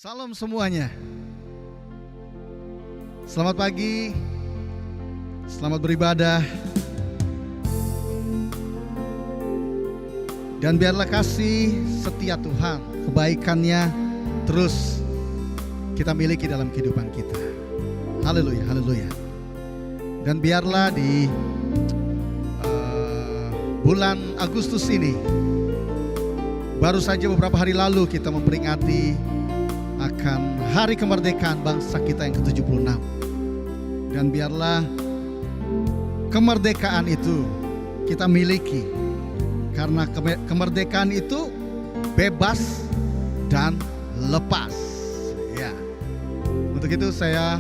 Salam semuanya. Selamat pagi. Selamat beribadah. Dan biarlah kasih setia Tuhan, kebaikannya terus kita miliki dalam kehidupan kita. Haleluya, haleluya. Dan biarlah di bulan Agustus ini, baru saja beberapa hari lalu kita memperingati akan hari kemerdekaan bangsa kita yang ke-76. Dan biarlah kemerdekaan itu kita miliki, karena kemerdekaan itu bebas dan lepas. Ya. Untuk itu saya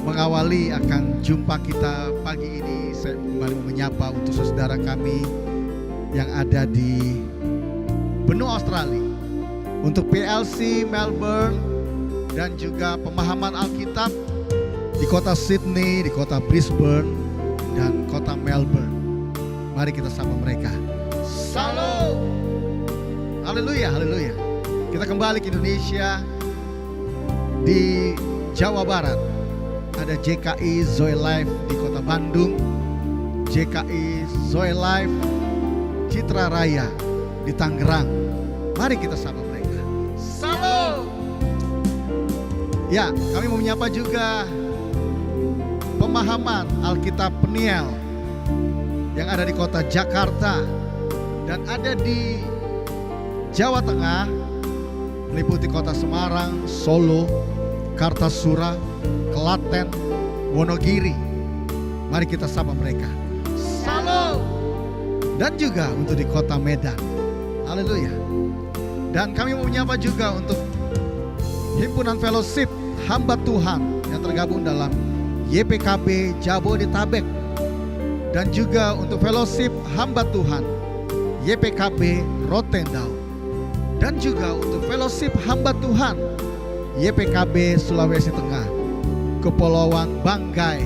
mengawali akan jumpa kita pagi ini. Saya kembali menyapa untuk saudara kami yang ada di benua Australia, untuk PLC Melbourne, dan juga pemahaman Alkitab di kota Sydney, di kota Brisbane, dan kota Melbourne. Mari kita sapa mereka. Salam. Haleluya, haleluya. Kita kembali ke Indonesia. Di Jawa Barat ada JKI Zoe Life di kota Bandung, JKI Zoe Life Citra Raya di Tangerang. Mari kita sapa mereka. Salam. Ya, kami mau menyapa juga pemahaman Alkitab Peniel yang ada di kota Jakarta dan ada di Jawa Tengah, meliputi kota Semarang, Solo, Kartasura, Klaten, Wonogiri. Mari kita sapa mereka. Salam. Dan juga untuk di kota Medan. Haleluya. Dan kami mau menyapa juga untuk Himpunan Fellowship Hamba Tuhan yang tergabung dalam YPKB Jabodetabek, dan juga untuk Fellowship Hamba Tuhan YPKB Rotendao, dan juga untuk Fellowship Hamba Tuhan YPKB Sulawesi Tengah, Kepulauan Banggai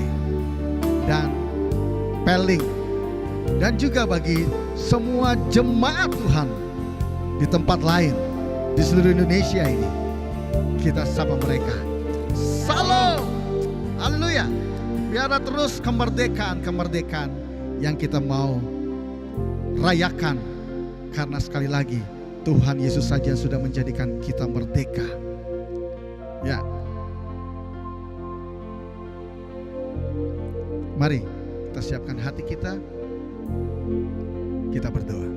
dan Peling, dan juga bagi semua jemaat Tuhan di tempat lain di seluruh Indonesia ini. Kita sapa mereka. Salam. Haleluya. Biarlah terus kemerdekaan yang kita mau rayakan, karena sekali lagi Tuhan Yesus saja sudah menjadikan kita merdeka. Ya. Mari kita siapkan hati kita. Kita berdoa.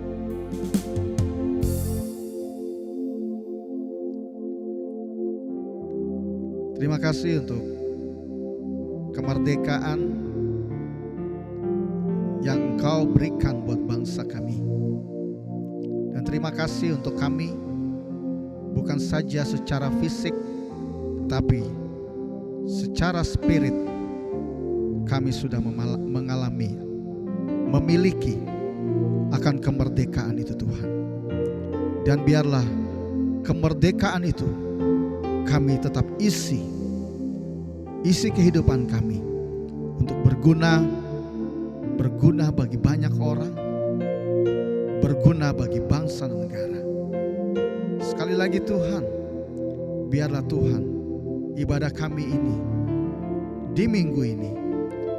Terima kasih untuk kemerdekaan yang Engkau berikan buat bangsa kami. Dan terima kasih untuk kami, bukan saja secara fisik, tapi secara spirit kami sudah mengalami, memiliki akan kemerdekaan itu Tuhan. Dan biarlah kemerdekaan itu kami tetap isi kehidupan kami untuk berguna bagi banyak orang, berguna bagi bangsa dan negara. Sekali lagi Tuhan, biarlah Tuhan ibadah kami ini di minggu ini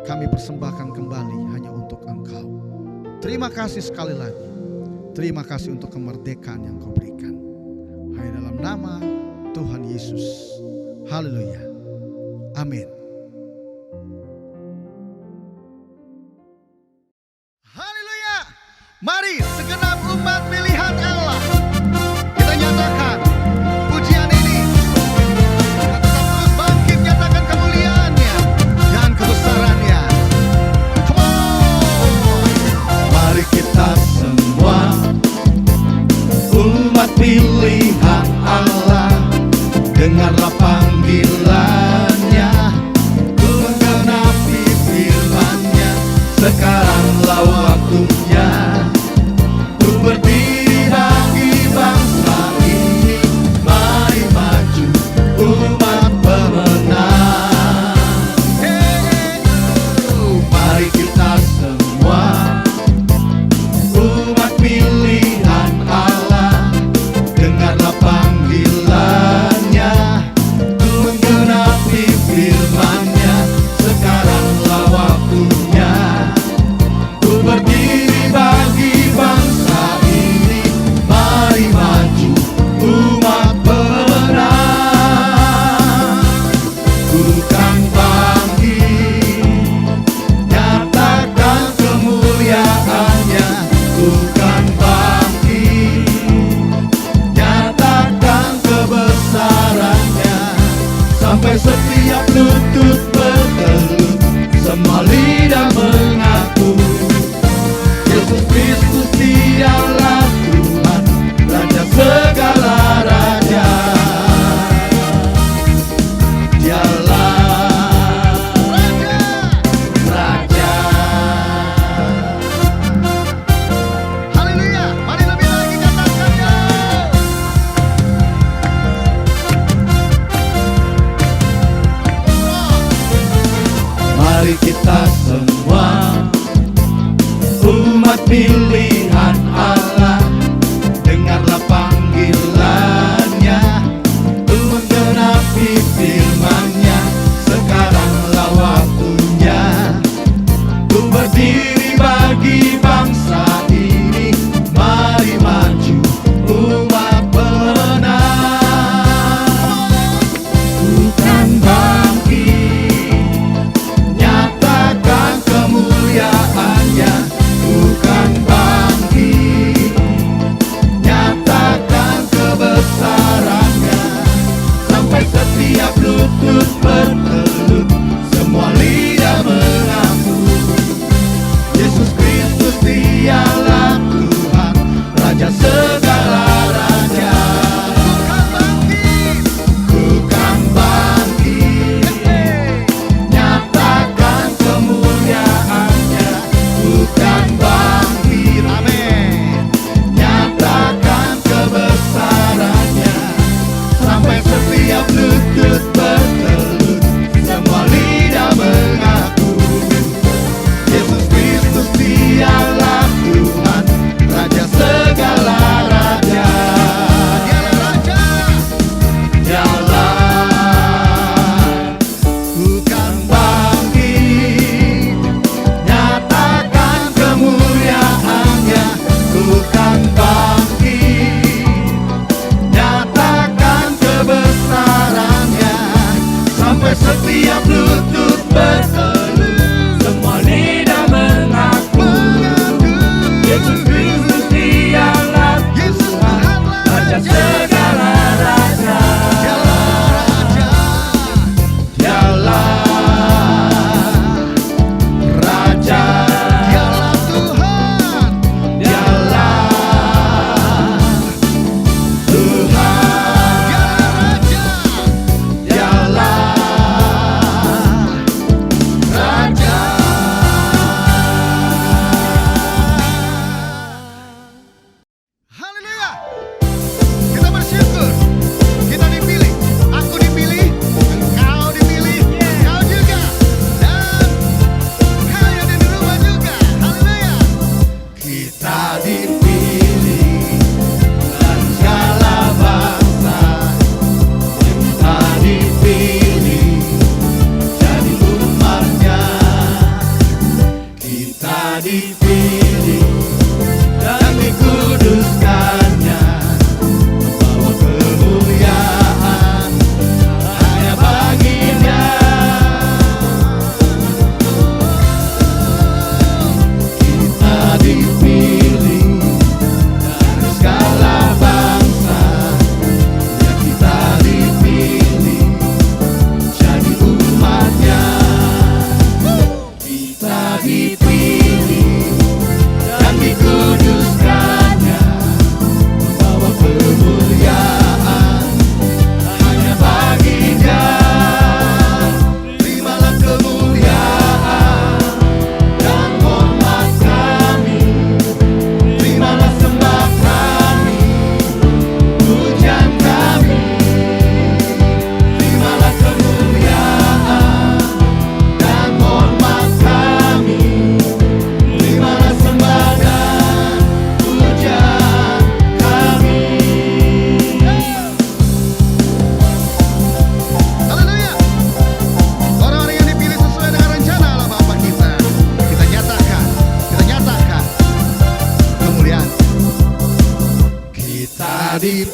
kami persembahkan kembali hanya untuk Engkau. Terima kasih sekali lagi. Terima kasih untuk kemerdekaan yang Kau berikan. Hanya dalam nama Tuhan Yesus. Haleluya. Amin. Haleluya. Mari segenap umat pilihan Allah, kita nyatakan pujian ini. Kita tetap terus bangkit nyatakan kemuliaannya dan kebesarannya. Come on. Mari kita semua umat pilihan Allah, dengarlah panggilannya, menggenapi firman-Nya. Sekaranglah waktunya untuk berdiri bagi bangsa ini. Mari maju umat pemenang. Mari kita semua umat pilihan Allah, dengarlah panggilan.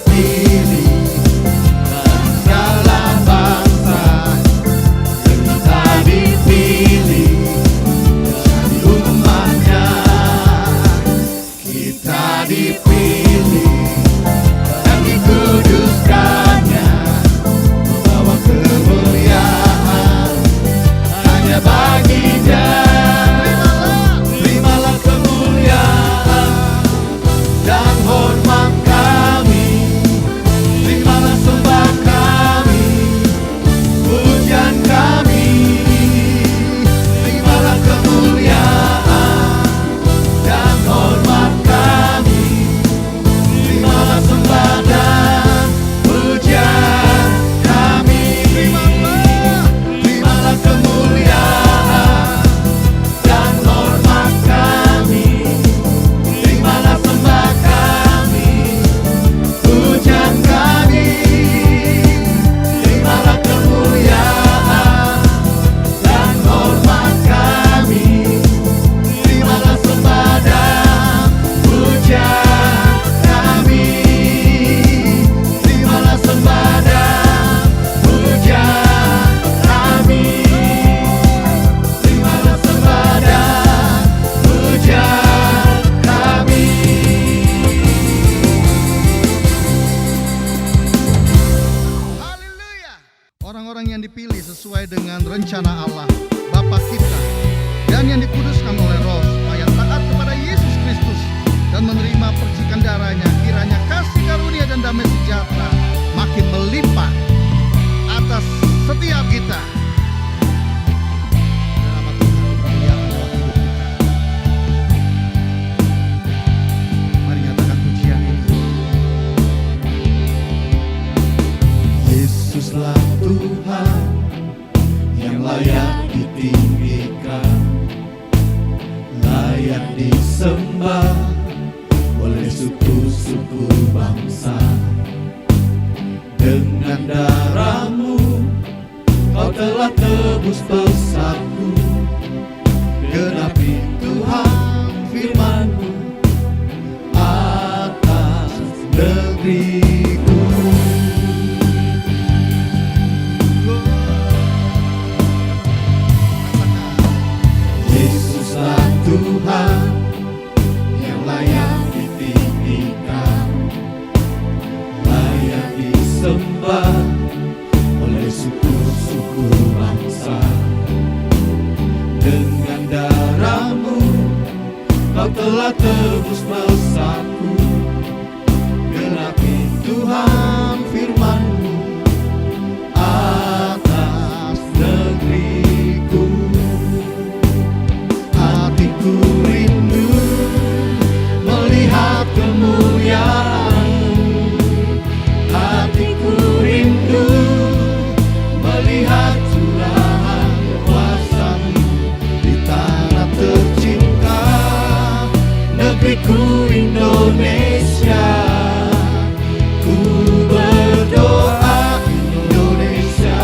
dipilih dari segala bangsa, kita dipilih jadi umatnya, kita dipilih dan dikuduskannya, membawa kemuliaan hanya bagi-Nya. Terimalah kemuliaan dan hormat kami, terimalah sembah kami, pujian kami. Terimalah kemuliaan dan hormat kami, terimalah sembah dan pujian kami. Terimalah kemuliaan dan hormat kami, terimalah sembah kami, pujian kami. Terimalah kemuliaan dan hormat kami, terimalah sembah dan pujian kami. Terimalah sembah dan pujian kami, terimalah sembah dan pujian kami. Haleluya. Orang-orang yang dipilih sesuai dengan rencana Allah Bapa kita dan yang dikuduskan oleh Roh supaya taat kepada Yesus Kristus dan menerima percikan darahnya, kiranya kasih karunia dan damai sejahtera makin melimpah atas setiap kita. Nama Tuhan dimuliakan dalam hidup kita. Mari nyatakan pujian ini. Yesuslah Tuhan yang layak ditinggikan, layak disembah oleh suku-suku bangsa. Dengan darah-Mu Kau telah tebus dosaku, genapi Tuhan firman-Mu atas negeriku. Yesuslah Tuhan yang layak ditinggikan, layak disembah oleh suku-suku bangsa. Dengan darah-Mu Kau telah tebus dosaku, genapi Tuhan firman-Mu atas negeriku. Hatiku rindu melihat kemuliaan-Mu, hatiku rindu melihat curahan kuasa-Mu di tanah tercinta, negeriku Indonesia. Ku berdoa Indonesia,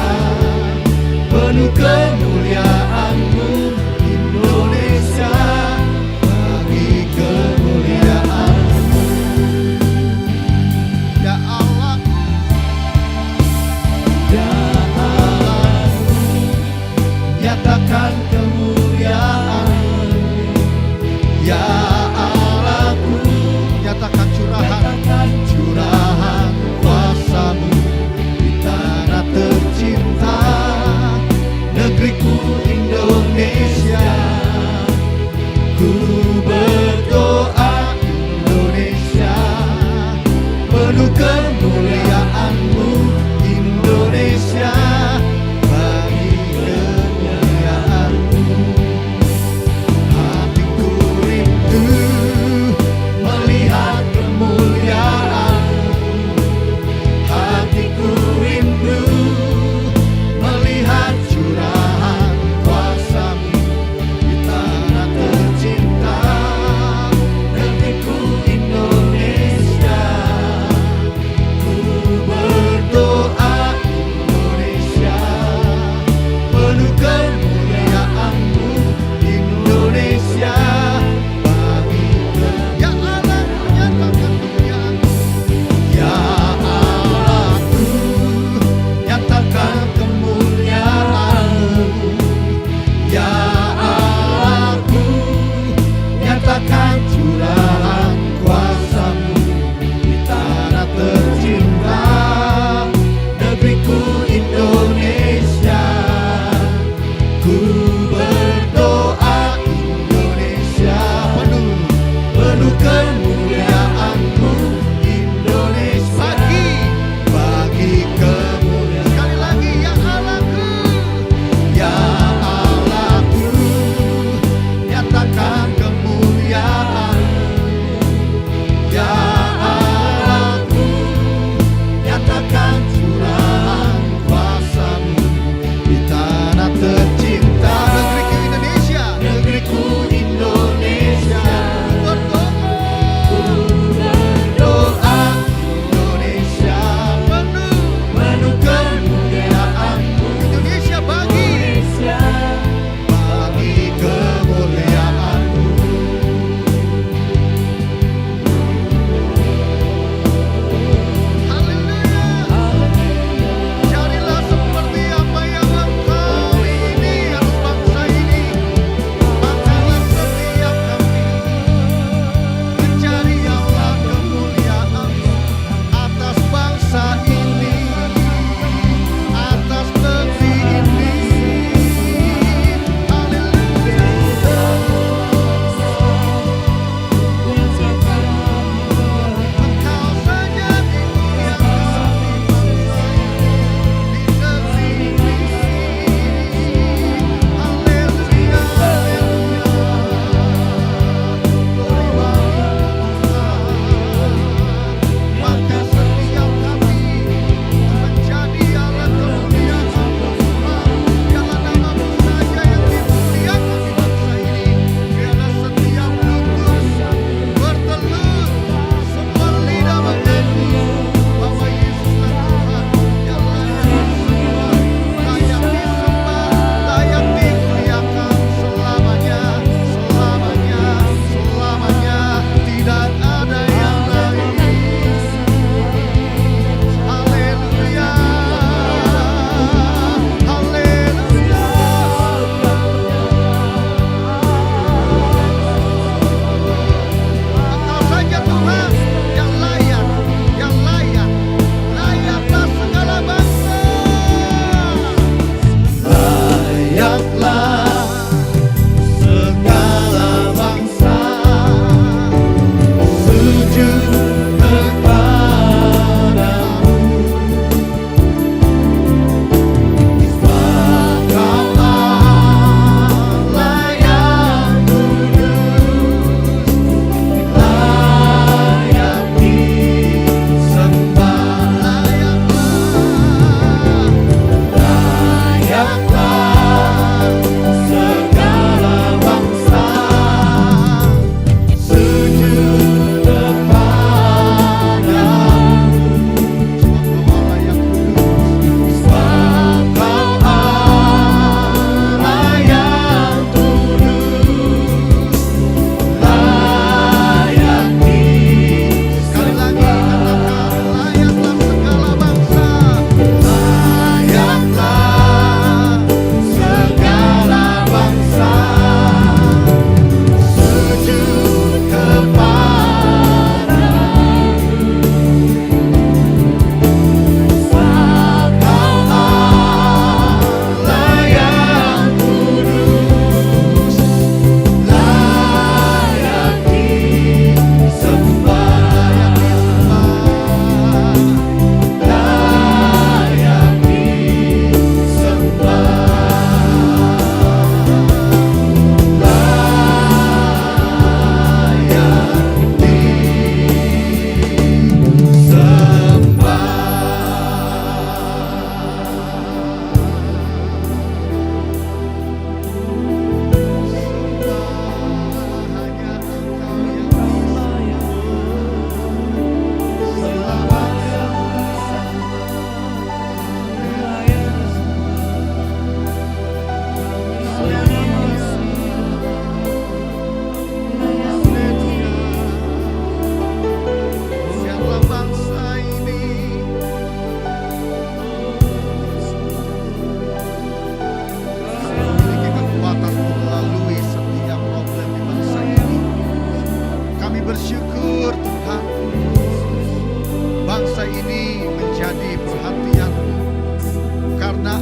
penuh kemuliaan-Mu Indonesia, bagi kemuliaan-Mu. Ya Allah, Ya Allah-Ku, nyatakan kemuliaan-Mu. Ya Allah-Ku, nyatakan curahan kuasa-Mu di tanah tercinta, negeriku Indonesia. Ku berdoa Indonesia, penuh kemuliaan-Mu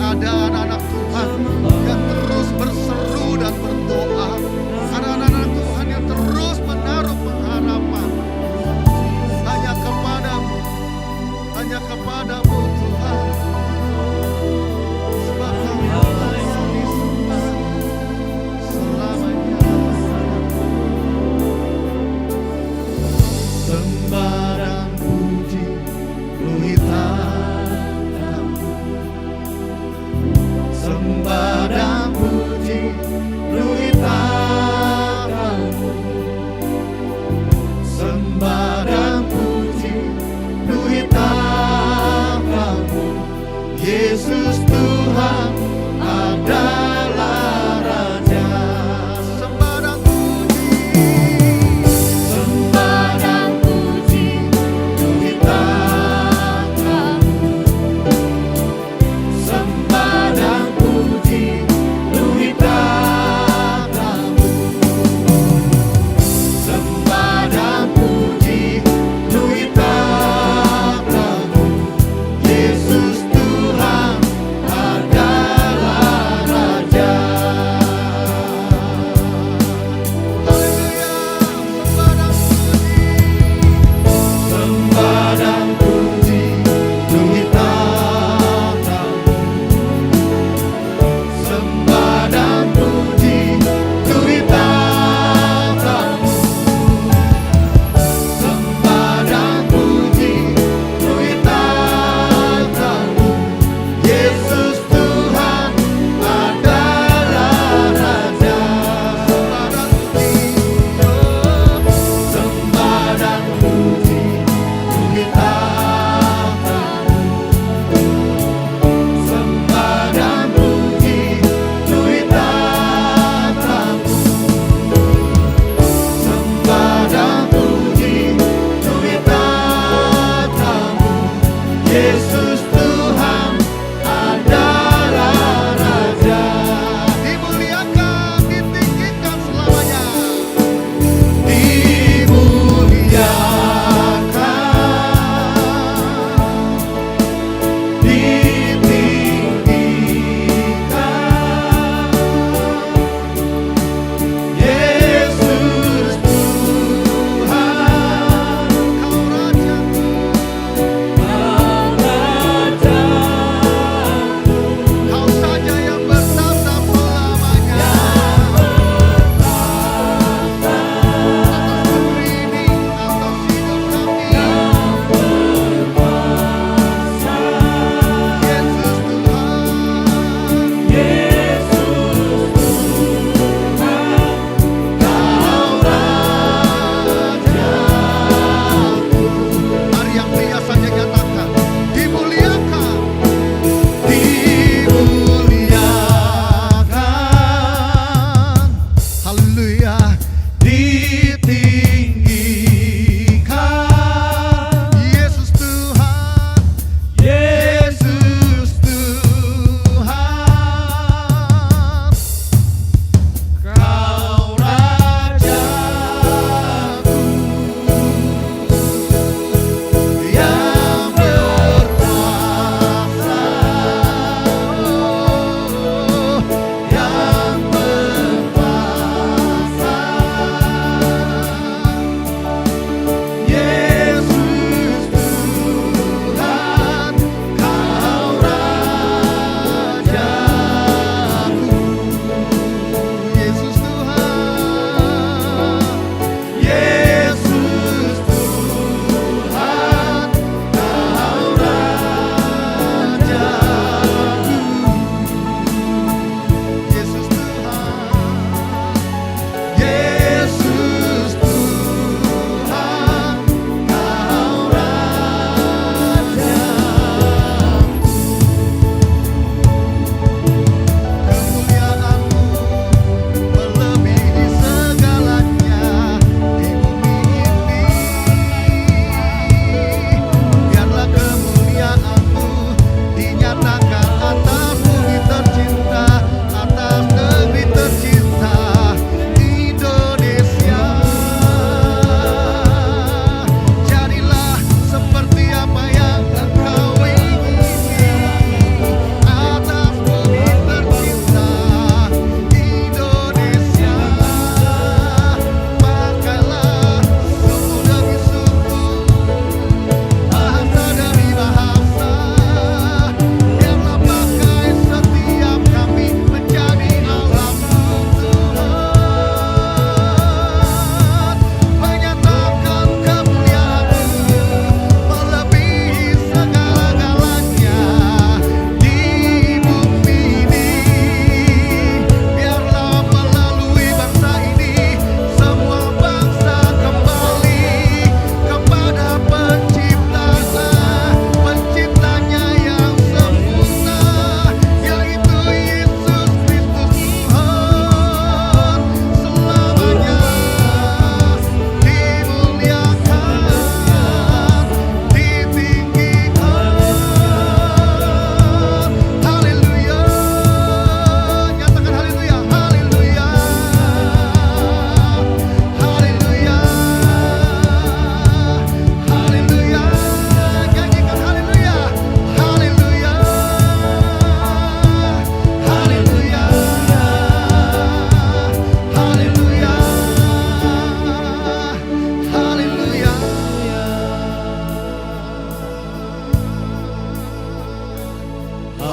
ada anak-anak Tuhan yang terus berseru dan berdoa. Ada anak-anak Tuhan yang terus menaruh pengharapan hanya kepadamu, hanya kepadamu Tuhan. Sebab Kau yang disembah selamanya. Sembah dan puji penuhi tanganmu. Sembah dan puji penuhi tanganmu. Sembah dan puji penuhi tanganmu. Yesus Tuhan adalah Raja. Sembah dan puji. Sembah dan puji penuhi tanganmu. Sembah dan puji penuhi tanganmu. Sembah dan puji penuhi tanganmu. Yesus Tuhan adalah Raja. Haleluya. Sembah dan puji penuhi tanganmu. Sembah dan puji penuhi tanganmu. Sembah dan puji penuhi tanganmu. Yesus Tuhan adalah Raja. Sembah dan puji penuhi tanganmu. Sembah dan puji penuhi tanganmu. Sembah dan puji penuhi tanganmu. Yesus Tuhan adalah Raja. Dimuliakan, ditinggikan selamanya. Dimuliakan, ditinggikan. Yesus Tuhan, Kau Raja.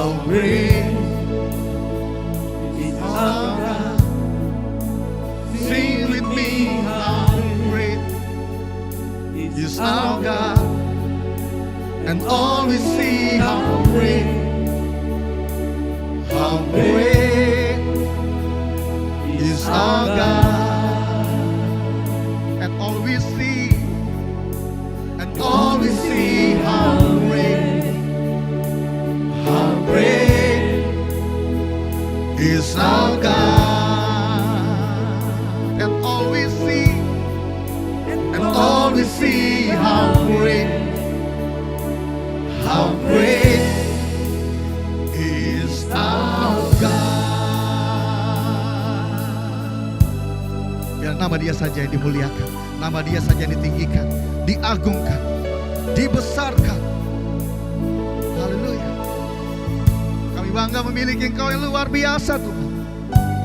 how great is our God. Sing with me, how great is our God. And all we see, how great is our God. And all we see, And all we see, how great is our God. and all we see, And all we see, how great is our God. biar nama Dia saja yang dimuliakan, nama Dia saja yang ditinggikan, diagungkan, dibesarkan. Haleluya. Kami bangga memiliki Engkau yang luar biasa, Tuhan.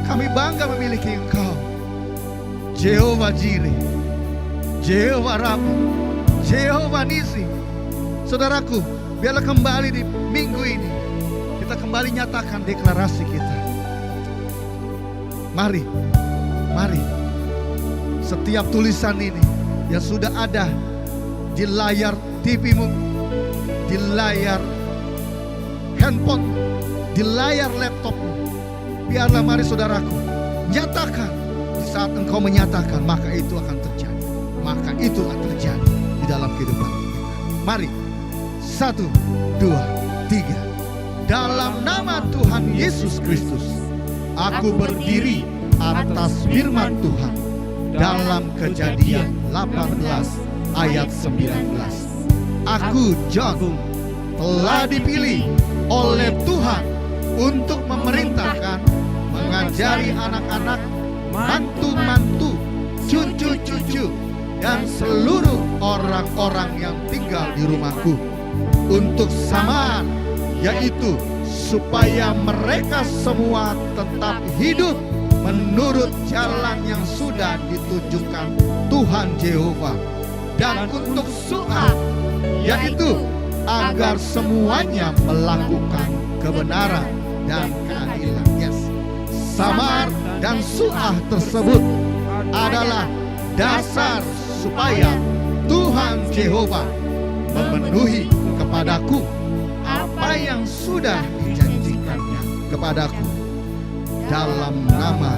Kami bangga memiliki Engkau, Jehovah Jireh, Jehovah Rafa, Jehovah Nisi. Saudaraku, biarlah kembali di minggu ini kita kembali nyatakan deklarasi kita. Mari, setiap tulisan ini yang sudah ada di layar TV-mu, di layar handphone, di layar laptopmu, biarlah mari saudaraku nyatakan. Di saat engkau menyatakan, maka itu akan terjadi. Maka itu akan terjadi di dalam kehidupan kita. Mari, 1, 2, 3. Dalam nama Tuhan Yesus Kristus, aku berdiri atas firman Tuhan dalam Kejadian 18 ayat 19. Aku John telah dipilih oleh Tuhan untuk memerintahkan, mengajari anak-anak, mantu-mantu, cucu-cucu, dan seluruh orang-orang yang tinggal di rumahku untuk samar, yaitu supaya mereka semua tetap hidup menurut jalan yang sudah ditunjukkan Tuhan Yehova, dan untuk su'ah, yaitu agar semuanya melakukan kebenaran dan keadilan. Yes. Samar dan su'ah tersebut adalah dasar supaya Tuhan Yehova memenuhi kepadaku apa yang sudah dijanjikannya kepadaku dalam nama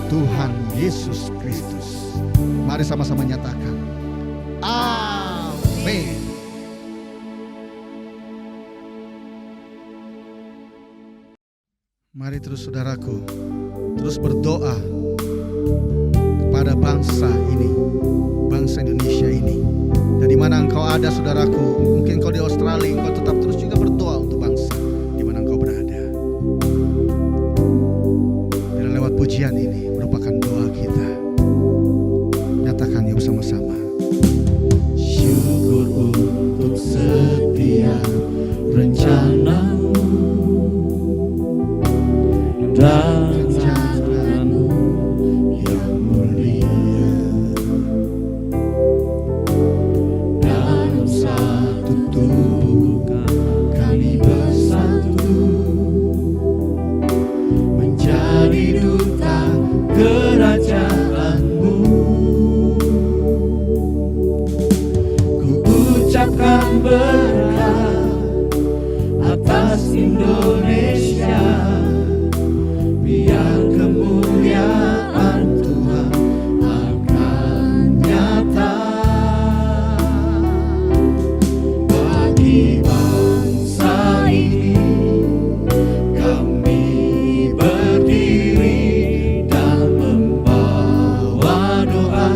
Tuhan Yesus Kristus. Mari sama-sama nyatakan. Amin. Mari terus saudaraku, terus berdoa kepada bangsa ini, bangsa Indonesia ini. Dan di mana engkau ada saudaraku, mungkin engkau di Australia, engkau tetap terus juga berdoa untuk bangsa di mana engkau berada. Dan lewat pujian ini merupakan doa kita. Nyatakan yuk bersama-sama. Syukur untuk setiap rencanamu dan rencanamu yang mulia. Dalam satu tubuh kami bersatu menjadi duta kerajaanmu. Ku ucapkan berkat atas Indonesia, biar kemuliaan Tuhan akan nyata bagi bangsa ini. Kami berdiri dan membawa doa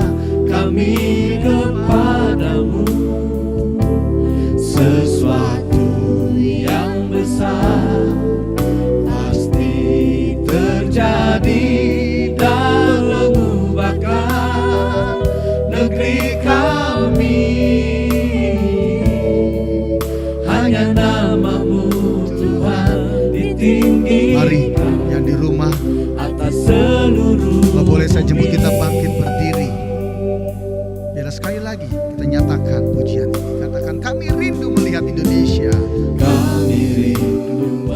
kami kepadamu. Sesuatu yang besar pasti terjadi dan mengubahkan negeri kami. Hanya namamu Tuhan ditinggikan. Mari yang di rumah, atas seluruh. kalau boleh saya jemput kita bangkit berdiri. Biar sekali lagi kita nyatakan pujian ini. Katakan, kami rindu melihat Indonesia. Kami rindu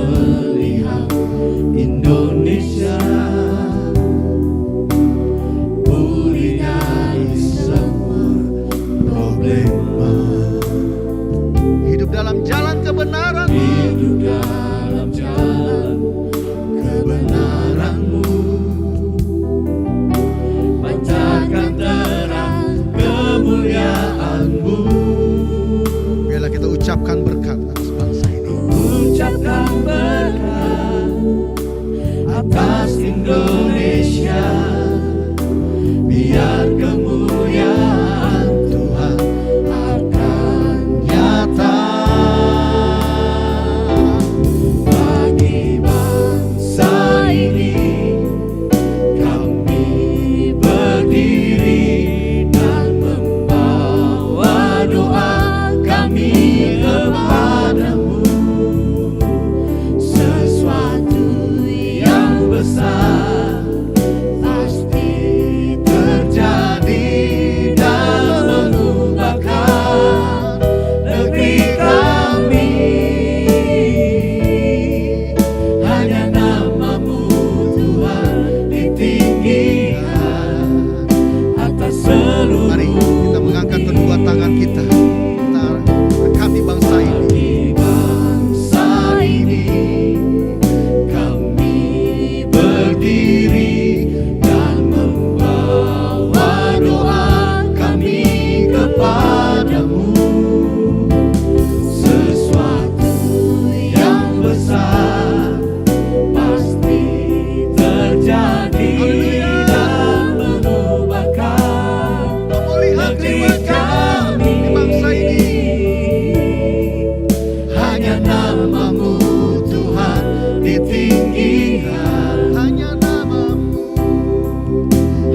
ditinggikan. Hanya namamu,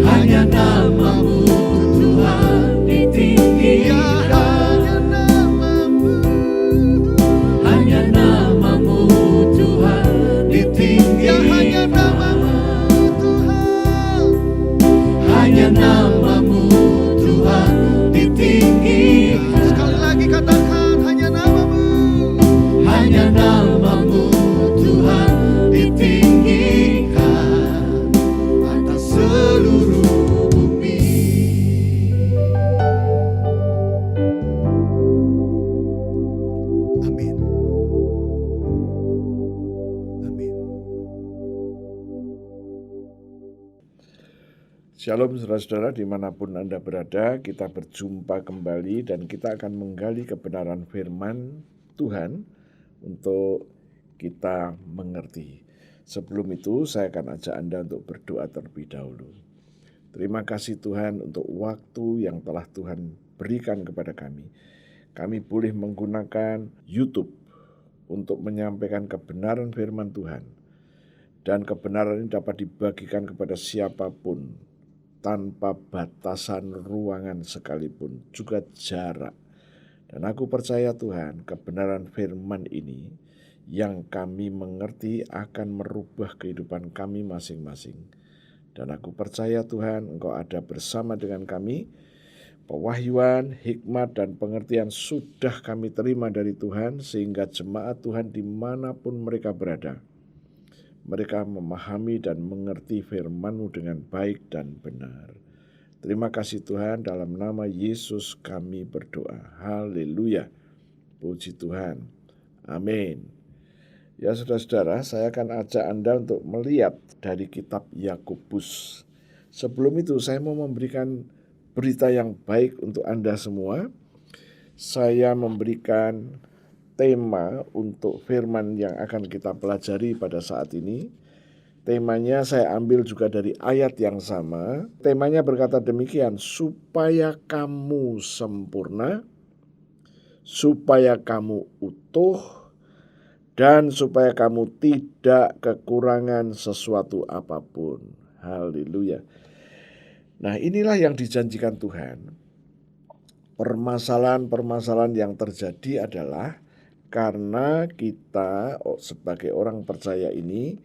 Hanya namamu Tuhan ya ditinggikan. hanya namamu, Hanya namamu Tuhan ya hanya ditinggikan. namamu Tuhan. Hanya namamu Tuhan ditinggikan. Sekali lagi katakan hanya namamu. Hanya namamu Tuhan ditinggikan atas seluruh bumi. Amin. Amin. Shalom saudara-saudara dimanapun Anda berada, kita berjumpa kembali dan kita akan menggali kebenaran firman Tuhan untuk kita mengerti. Sebelum itu saya akan ajak Anda untuk berdoa terlebih dahulu. Terima kasih Tuhan untuk waktu yang telah Tuhan berikan kepada kami. Kami boleh menggunakan YouTube untuk menyampaikan kebenaran firman Tuhan. Dan kebenaran ini dapat dibagikan kepada siapapun tanpa batasan ruangan sekalipun, juga jarak. Dan aku percaya Tuhan, kebenaran firman ini yang kami mengerti akan merubah kehidupan kami masing-masing. Dan aku percaya Tuhan, Engkau ada bersama dengan kami. Pewahyuan, hikmat, dan pengertian sudah kami terima dari Tuhan, sehingga jemaat Tuhan dimanapun mereka berada, mereka memahami dan mengerti firman-Mu dengan baik dan benar. Terima kasih Tuhan, dalam nama Yesus kami berdoa. Haleluya. Puji Tuhan. Amin. Ya saudara-saudara, saya akan ajak Anda untuk melihat dari kitab Yakobus. Sebelum itu saya mau memberikan berita yang baik untuk Anda semua. Saya memberikan tema untuk firman yang akan kita pelajari pada saat ini. Temanya saya ambil juga dari ayat yang sama. Temanya berkata demikian, supaya kamu sempurna, supaya kamu utuh, dan supaya kamu tidak kekurangan sesuatu apapun. Haleluya. Nah, inilah yang dijanjikan Tuhan. Permasalahan-permasalahan yang terjadi adalah karena kita sebagai orang percaya ini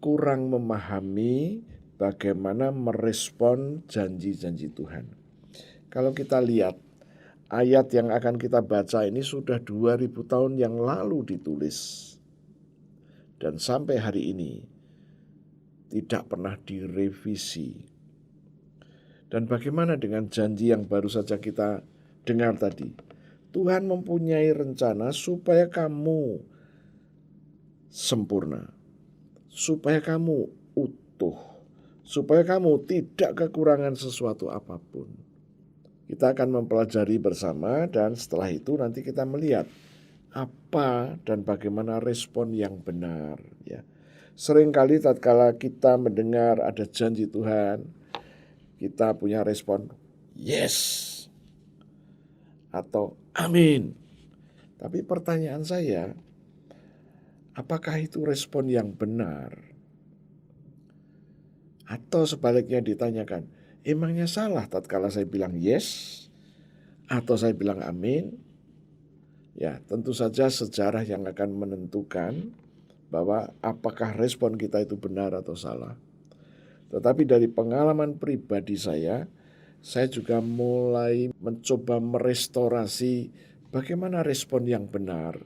kurang memahami bagaimana merespon janji-janji Tuhan. Kalau kita lihat ayat yang akan kita baca ini sudah 2000 tahun yang lalu ditulis. Dan sampai hari ini tidak pernah direvisi. Dan bagaimana dengan janji yang baru saja kita dengar tadi? Tuhan mempunyai rencana supaya kamu sempurna, supaya kamu utuh, supaya kamu tidak kekurangan sesuatu apapun. Kita akan mempelajari bersama dan setelah itu nanti kita melihat apa dan bagaimana respon yang benar. Ya. Seringkali tatkala kita mendengar ada janji Tuhan, kita punya respon yes atau amin. Tapi pertanyaan saya, apakah itu respon yang benar? Atau sebaliknya ditanyakan, emangnya salah tatkala saya bilang yes atau saya bilang amin? Ya, tentu saja sejarah yang akan menentukan bahwa apakah respon kita itu benar atau salah. Tetapi dari pengalaman pribadi saya juga mulai mencoba merestorasi bagaimana respon yang benar.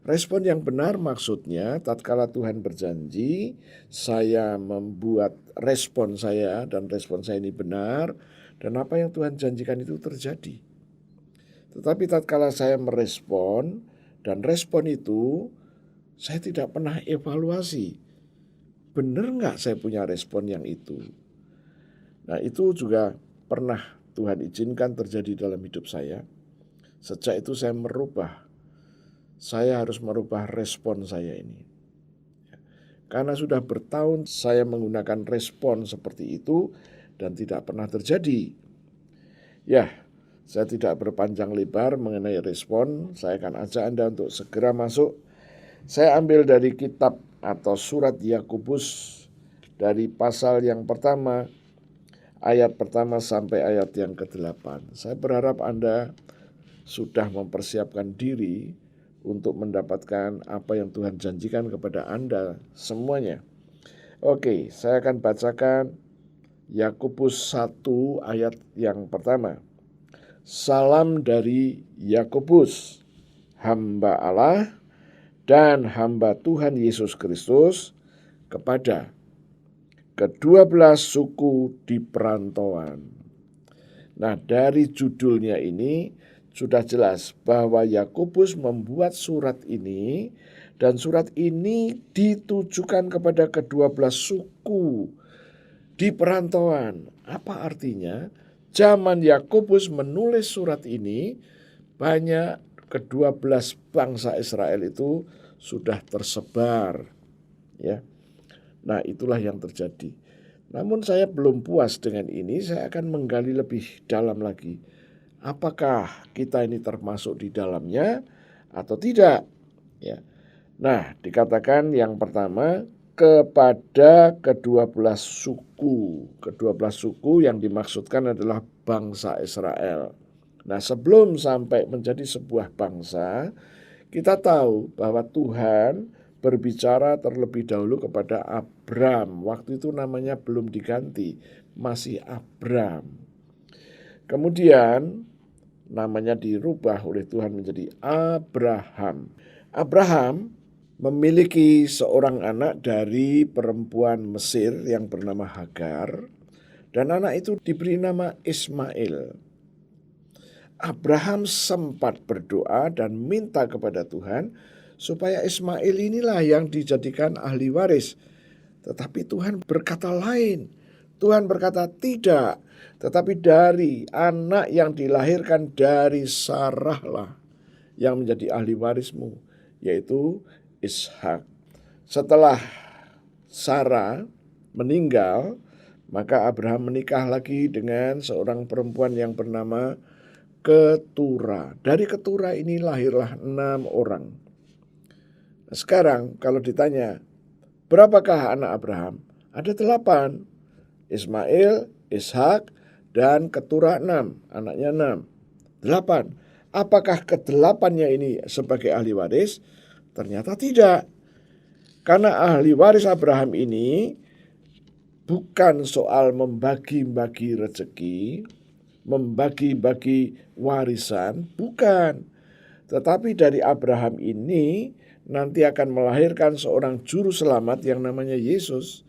Respon yang benar maksudnya tatkala Tuhan berjanji, saya membuat respon saya dan respon saya ini benar, dan apa yang Tuhan janjikan itu terjadi. Tetapi tatkala saya merespon dan respon itu saya tidak pernah evaluasi, benar nggak saya punya respon yang itu. Nah, itu juga pernah Tuhan izinkan terjadi dalam hidup saya. Sejak itu saya harus merubah respon saya ini. Karena sudah bertahun saya menggunakan respon seperti itu dan tidak pernah terjadi. Ya, saya tidak berpanjang lebar mengenai respon. Saya akan ajak Anda untuk segera masuk Saya ambil dari kitab atau surat Yakobus dari pasal yang pertama, ayat pertama sampai ayat yang ke-8. Saya berharap Anda sudah mempersiapkan diri untuk mendapatkan apa yang Tuhan janjikan kepada Anda semuanya. Oke, saya akan bacakan Yakobus 1 ayat yang pertama. Salam dari Yakobus, hamba Allah dan hamba Tuhan Yesus Kristus, kepada ke-12 suku di perantauan. Nah, dari judulnya ini sudah jelas bahwa Yakobus membuat surat ini, dan surat ini ditujukan kepada ke-12 suku di perantauan. Apa artinya? Zaman Yakobus menulis surat ini, banyak ke-12 bangsa Israel itu sudah tersebar, ya. Nah, itulah yang terjadi. Namun saya belum puas dengan ini, saya akan menggali lebih dalam lagi. Apakah kita ini termasuk di dalamnya atau tidak? Ya. Nah, dikatakan yang pertama, kepada ke-12 suku. Ke-12 suku yang dimaksudkan adalah bangsa Israel. Nah, sebelum sampai menjadi sebuah bangsa, kita tahu bahwa Tuhan berbicara terlebih dahulu kepada Abram. Waktu itu namanya belum diganti, masih Abram. Kemudian namanya dirubah oleh Tuhan menjadi Abraham. Abraham memiliki seorang anak dari perempuan Mesir yang bernama Hagar, dan anak itu diberi nama Ismail. Abraham sempat berdoa dan minta kepada Tuhan supaya Ismail inilah yang dijadikan ahli waris. Tetapi Tuhan berkata lain. Tuhan berkata tidak, tetapi dari anak yang dilahirkan dari Sarah lah yang menjadi ahli warismu, yaitu Ishak. Setelah Sarah meninggal, maka Abraham menikah lagi dengan seorang perempuan yang bernama Ketura. Dari Ketura ini lahirlah 6 orang. Nah, sekarang kalau ditanya, berapakah anak Abraham? Ada 8. Ismail, Ishak, dan Ketura 6. Anaknya 6. 8. Apakah ke-8-nya ini sebagai ahli waris? Ternyata tidak. Karena ahli waris Abraham ini bukan soal membagi-bagi rezeki, membagi-bagi warisan, bukan. Tetapi dari Abraham ini nanti akan melahirkan seorang juru selamat yang namanya Yesus.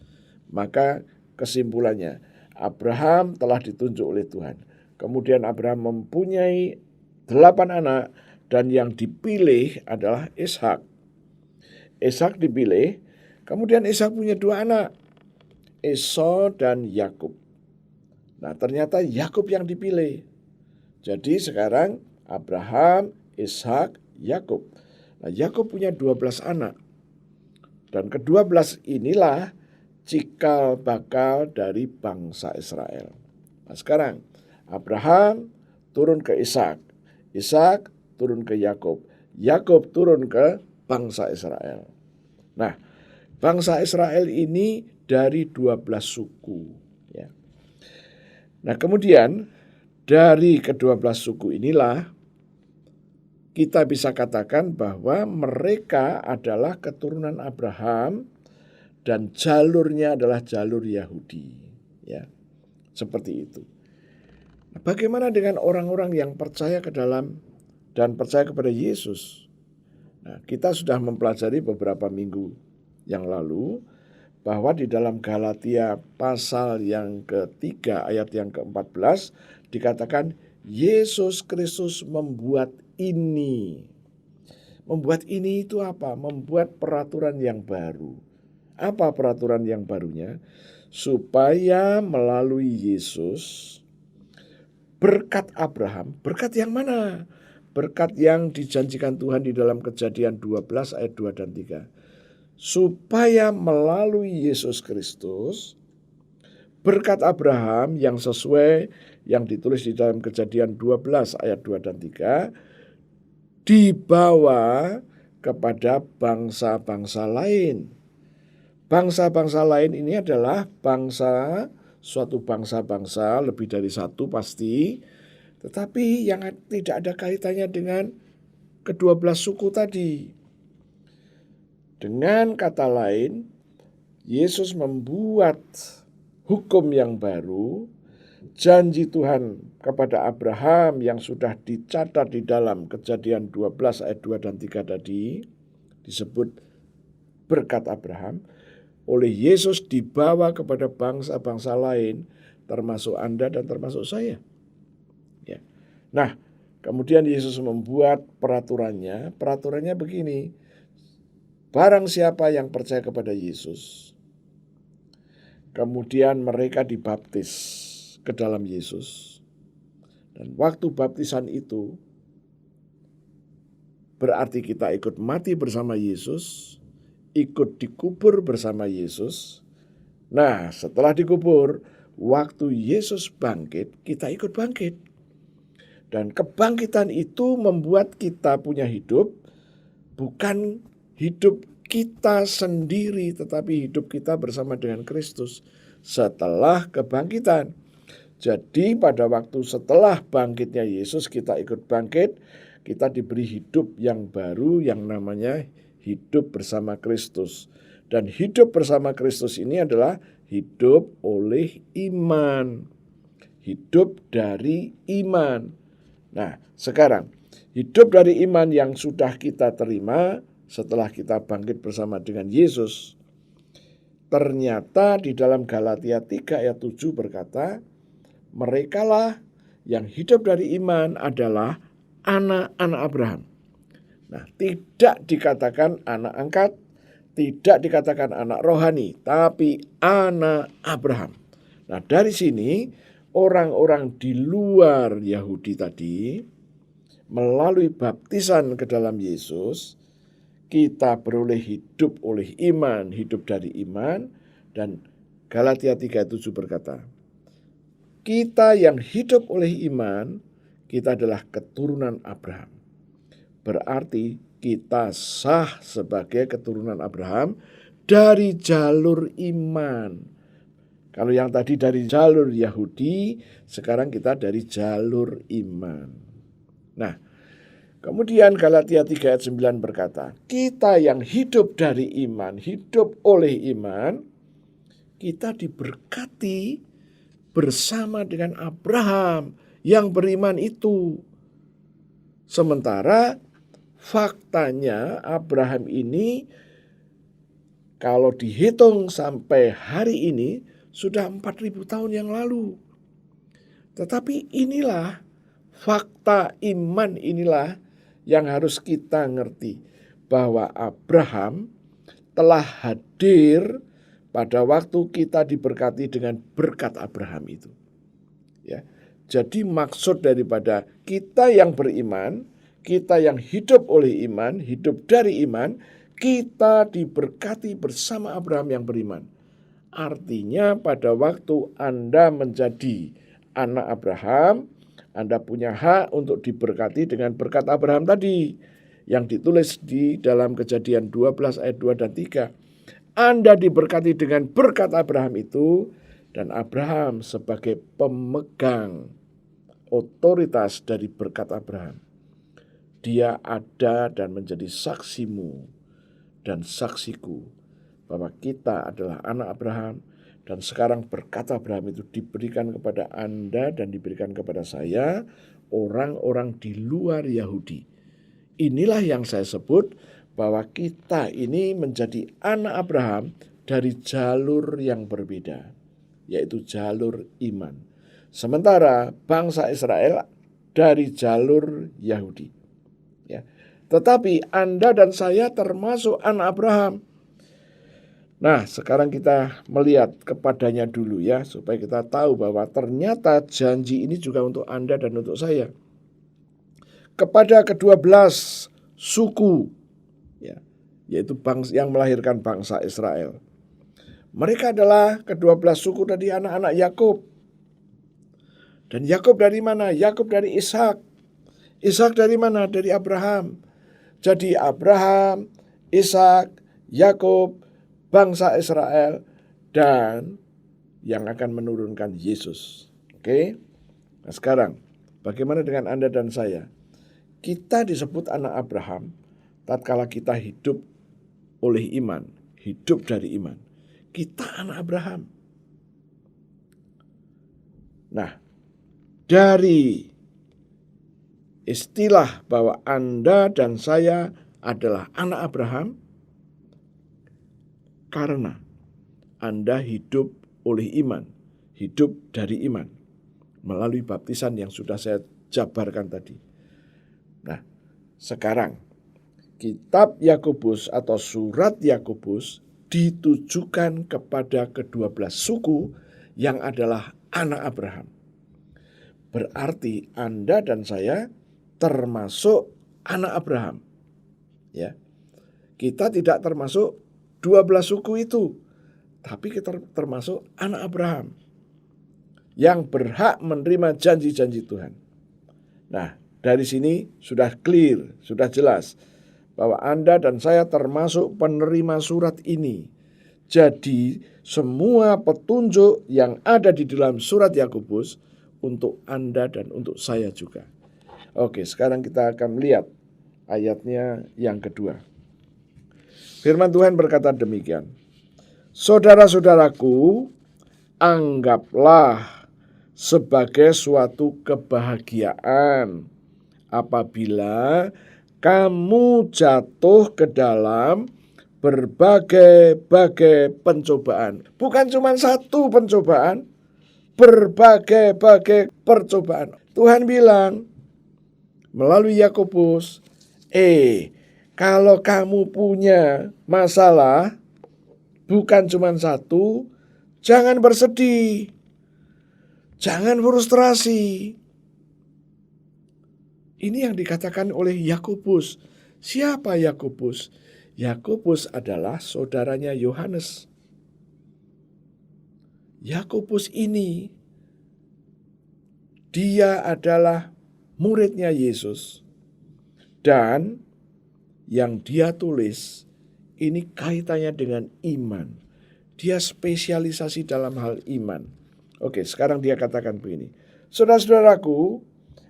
Maka kesimpulannya, Abraham telah ditunjuk oleh Tuhan. Kemudian Abraham mempunyai 8 anak, dan yang dipilih adalah Ishak. Ishak dipilih, kemudian Ishak punya 2 anak, Esau dan Yakub. Nah, ternyata Yakub yang dipilih. Jadi sekarang Abraham, Ishak, Yakub. Nah, Yakub punya 12 anak. Dan ke-12 inilah cikal bakal dari bangsa Israel. Nah, sekarang Abraham turun ke Ishak, Ishak turun ke Yakub, Yakub turun ke bangsa Israel. Nah, bangsa Israel ini dari 12 suku, ya. Nah, kemudian dari ke-12 suku inilah kita bisa katakan bahwa mereka adalah keturunan Abraham dan jalurnya adalah jalur Yahudi, ya. Seperti itu. Nah, bagaimana dengan orang-orang yang percaya ke dalam dan percaya kepada Yesus? Nah, kita sudah mempelajari beberapa minggu yang lalu bahwa di dalam Galatia pasal yang ke-3 ayat yang ke-14 dikatakan Yesus Kristus membuat ini. Membuat ini itu apa? Membuat peraturan yang baru. Apa peraturan yang barunya? Supaya melalui Yesus berkat Abraham, berkat yang mana? Berkat yang dijanjikan Tuhan di dalam Kejadian 12 ayat 2 dan 3. Supaya melalui Yesus Kristus, berkat Abraham yang sesuai yang ditulis di dalam Kejadian 12 ayat 2 dan 3, dibawa kepada bangsa-bangsa lain. Bangsa-bangsa lain ini adalah suatu bangsa-bangsa, lebih dari satu pasti, tetapi yang tidak ada kaitannya dengan ke-12 suku tadi. Dengan kata lain, Yesus membuat hukum yang baru, janji Tuhan kepada Abraham yang sudah dicatat di dalam Kejadian 12 ayat 2 dan 3 tadi, disebut berkat Abraham, oleh Yesus dibawa kepada bangsa-bangsa lain, termasuk Anda dan termasuk saya. Ya. Nah, kemudian Yesus membuat peraturannya begini, barang siapa yang percaya kepada Yesus, kemudian mereka dibaptis ke dalam Yesus. Dan waktu baptisan itu berarti kita ikut mati bersama Yesus, ikut dikubur bersama Yesus. Nah, setelah dikubur, waktu Yesus bangkit, kita ikut bangkit. Dan kebangkitan itu membuat kita punya hidup, bukan hidup kita sendiri, tetapi hidup kita bersama dengan Kristus setelah kebangkitan. Jadi pada waktu setelah bangkitnya Yesus, kita ikut bangkit, kita diberi hidup yang baru yang namanya hidup bersama Kristus. Dan hidup bersama Kristus ini adalah hidup oleh iman. Hidup dari iman. Nah, sekarang hidup dari iman yang sudah kita terima setelah kita bangkit bersama dengan Yesus, ternyata di dalam Galatia 3 ayat 7 berkata, merekalah yang hidup dari iman adalah anak-anak Abraham. Nah, tidak dikatakan anak angkat, tidak dikatakan anak rohani, tapi anak Abraham. Nah, dari sini orang-orang di luar Yahudi tadi, melalui baptisan ke dalam Yesus, kita beroleh hidup oleh iman, hidup dari iman. Dan Galatia 3:7 berkata, kita yang hidup oleh iman, kita adalah keturunan Abraham. Berarti kita sah sebagai keturunan Abraham dari jalur iman. Kalau yang tadi dari jalur Yahudi, sekarang kita dari jalur iman. Nah, kemudian Galatia 3 ayat 9 berkata, kita yang hidup dari iman, hidup oleh iman, kita diberkati bersama dengan Abraham yang beriman itu. Sementara faktanya Abraham ini kalau dihitung sampai hari ini sudah 4.000 tahun yang lalu. Tetapi inilah fakta iman, inilah yang harus kita ngerti, bahwa Abraham telah hadir pada waktu kita diberkati dengan berkat Abraham itu. Ya. Jadi maksud daripada kita yang beriman, kita yang hidup oleh iman, hidup dari iman, kita diberkati bersama Abraham yang beriman. Artinya pada waktu Anda menjadi anak Abraham, Anda punya hak untuk diberkati dengan berkat Abraham tadi, yang ditulis di dalam Kejadian 12 ayat 2 dan 3. Anda diberkati dengan berkat Abraham itu, dan Abraham sebagai pemegang otoritas dari berkat Abraham. Dia ada dan menjadi saksimu dan saksiku bahwa kita adalah anak Abraham, dan sekarang berkat Abraham itu diberikan kepada Anda dan diberikan kepada saya, orang-orang di luar Yahudi. Inilah yang saya sebut bahwa kita ini menjadi anak Abraham dari jalur yang berbeda, yaitu jalur iman. Sementara bangsa Israel dari jalur Yahudi. Ya. Tetapi Anda dan saya termasuk anak Abraham. Nah, sekarang kita melihat kepadanya dulu ya, supaya kita tahu bahwa ternyata janji ini juga untuk Anda dan untuk saya. Kepada ke-12 suku, ya, yaitu bangsa yang melahirkan bangsa Israel. Mereka adalah ke-12 suku dari anak-anak Yakub. Dan Yakub dari mana? Yakub dari Ishak. Ishak dari mana? Dari Abraham. Jadi Abraham, Ishak, Yakub, bangsa Israel, dan yang akan menurunkan Yesus. Oke? Nah sekarang, bagaimana dengan Anda dan saya? Kita disebut anak Abraham tatkala kita hidup oleh iman, hidup dari iman. Kita anak Abraham. Nah, dari istilah bahwa Anda dan saya adalah anak Abraham karena Anda hidup oleh iman, hidup dari iman melalui baptisan yang sudah saya jabarkan tadi. Nah, sekarang kitab Yakobus atau surat Yakobus ditujukan kepada ke-12 suku yang adalah anak Abraham. Berarti Anda dan saya termasuk anak Abraham. Ya. Kita tidak termasuk 12 suku itu, tapi kita termasuk anak Abraham yang berhak menerima janji-janji Tuhan. Nah, dari sini sudah clear, sudah jelas bahwa Anda dan saya termasuk penerima surat ini. Jadi semua petunjuk yang ada di dalam surat Yakobus untuk Anda dan untuk saya juga. Oke, sekarang kita akan melihat ayatnya yang kedua. Firman Tuhan berkata demikian. Saudara-saudaraku, anggaplah sebagai suatu kebahagiaan apabila kamu jatuh ke dalam berbagai-bagai pencobaan. Bukan cuma satu pencobaan, berbagai-bagai percobaan. Tuhan bilang melalui Yakobus, kalau kamu punya masalah, bukan cuma satu, jangan bersedih, jangan frustrasi. Ini yang dikatakan oleh Yakobus. Siapa Yakobus? Yakobus adalah saudaranya Yohanes. Yakobus ini, dia adalah muridnya Yesus. Dan yang dia tulis, ini kaitannya dengan iman. Dia spesialisasi dalam hal iman. Oke, sekarang dia katakan begini. Saudara-saudaraku,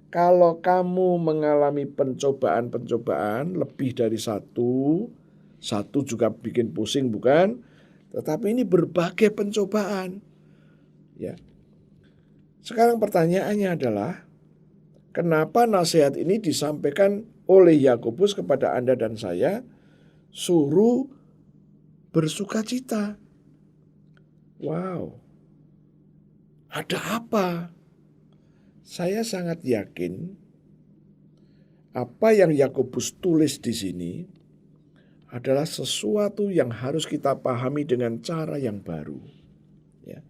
kalau kamu mengalami pencobaan-pencobaan lebih dari satu juga bikin pusing bukan? Tetapi ini berbagai pencobaan. Ya. Sekarang pertanyaannya adalah, kenapa nasihat ini disampaikan oleh Yakobus kepada Anda dan saya? Suruh bersukacita. Wow. Ada apa? Saya sangat yakin apa yang Yakobus tulis di sini adalah sesuatu yang harus kita pahami dengan cara yang baru. Ya.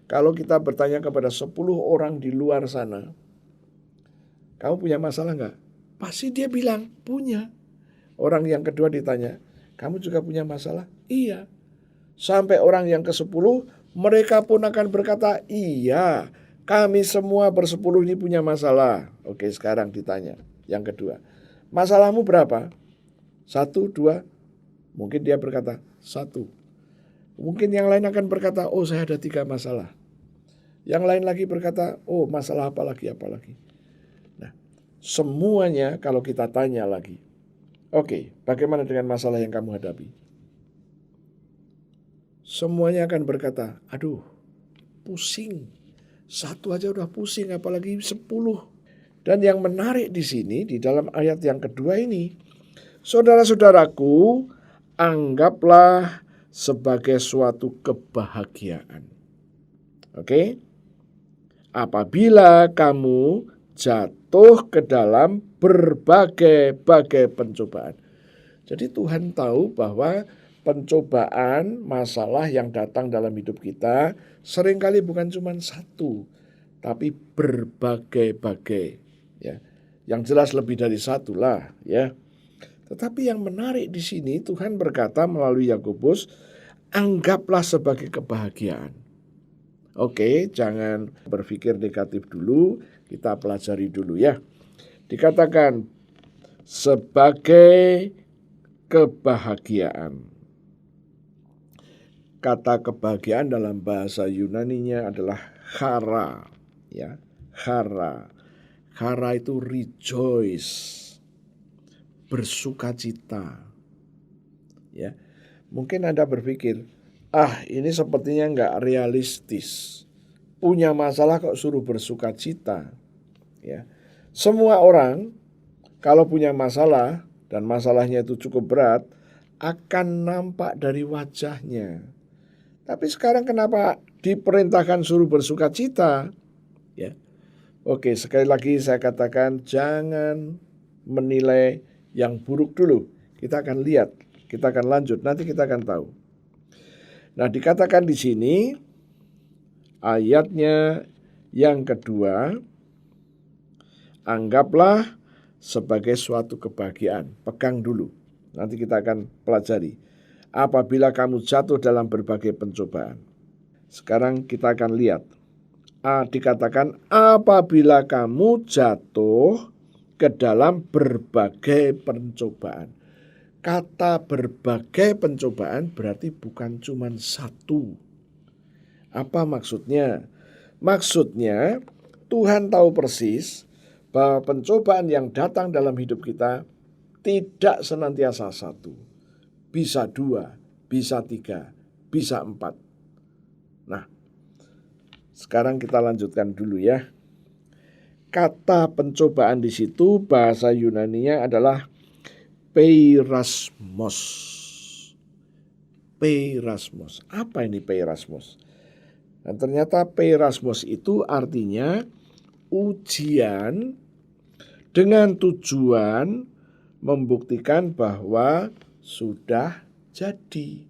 Kalau kita bertanya kepada 10 orang di luar sana, kamu punya masalah enggak? Pasti dia bilang punya. Orang yang kedua ditanya, kamu juga punya masalah? Iya. Sampai orang yang ke-10, mereka pun akan berkata, iya. Kami semua bersepuluh ini punya masalah. Oke, sekarang ditanya. Yang kedua, masalahmu berapa? 1, 2. Mungkin dia berkata 1. Mungkin yang lain akan berkata, oh saya ada 3 masalah. Yang lain lagi berkata, oh masalah apa lagi. Nah, semuanya kalau kita tanya lagi, oke, bagaimana dengan masalah yang kamu hadapi? Semuanya akan berkata, aduh, pusing. 1 aja udah pusing, apalagi 10. Dan yang menarik di sini, di dalam ayat yang kedua ini, saudara-saudaraku, anggaplah sebagai suatu kebahagiaan. Oke? Apabila kamu jatuh ke dalam berbagai-bagai pencobaan. Jadi Tuhan tahu bahwa pencobaan, masalah yang datang dalam hidup kita seringkali bukan cuma 1, tapi berbagai-bagai. Ya, yang jelas lebih dari 1 lah. Ya, tetapi yang menarik di sini Tuhan berkata melalui Yakobus, anggaplah sebagai kebahagiaan. Oke, jangan berpikir negatif dulu, kita pelajari dulu ya. Dikatakan sebagai kebahagiaan. Kata kebahagiaan dalam bahasa Yunaninya adalah chara, ya. Chara. Chara itu rejoice, bersukacita. Ya. Mungkin Anda berpikir, ini sepertinya nggak realistis. Punya masalah kok suruh bersukacita. Ya. Semua orang kalau punya masalah dan masalahnya itu cukup berat, akan nampak dari wajahnya. Tapi sekarang kenapa diperintahkan suruh bersukacita? Ya. Oke, sekali lagi saya katakan jangan menilai yang buruk dulu. Kita akan lihat, kita akan lanjut, nanti kita akan tahu. Nah, dikatakan di sini ayatnya yang kedua, anggaplah sebagai suatu kebahagiaan. Pegang dulu. Nanti kita akan pelajari. Apabila kamu jatuh dalam berbagai pencobaan. Sekarang kita akan lihat. Dikatakan apabila kamu jatuh ke dalam berbagai pencobaan. Kata berbagai pencobaan berarti bukan cuma satu. Apa maksudnya? Maksudnya Tuhan tahu persis bahwa pencobaan yang datang dalam hidup kita tidak senantiasa satu. Bisa 2, bisa 3, bisa 4. Nah, sekarang kita lanjutkan dulu ya. Kata pencobaan di situ bahasa Yunaninya adalah peirasmos. Peirasmos. Apa ini peirasmos? Nah, ternyata peirasmos itu artinya ujian dengan tujuan membuktikan bahwa sudah jadi.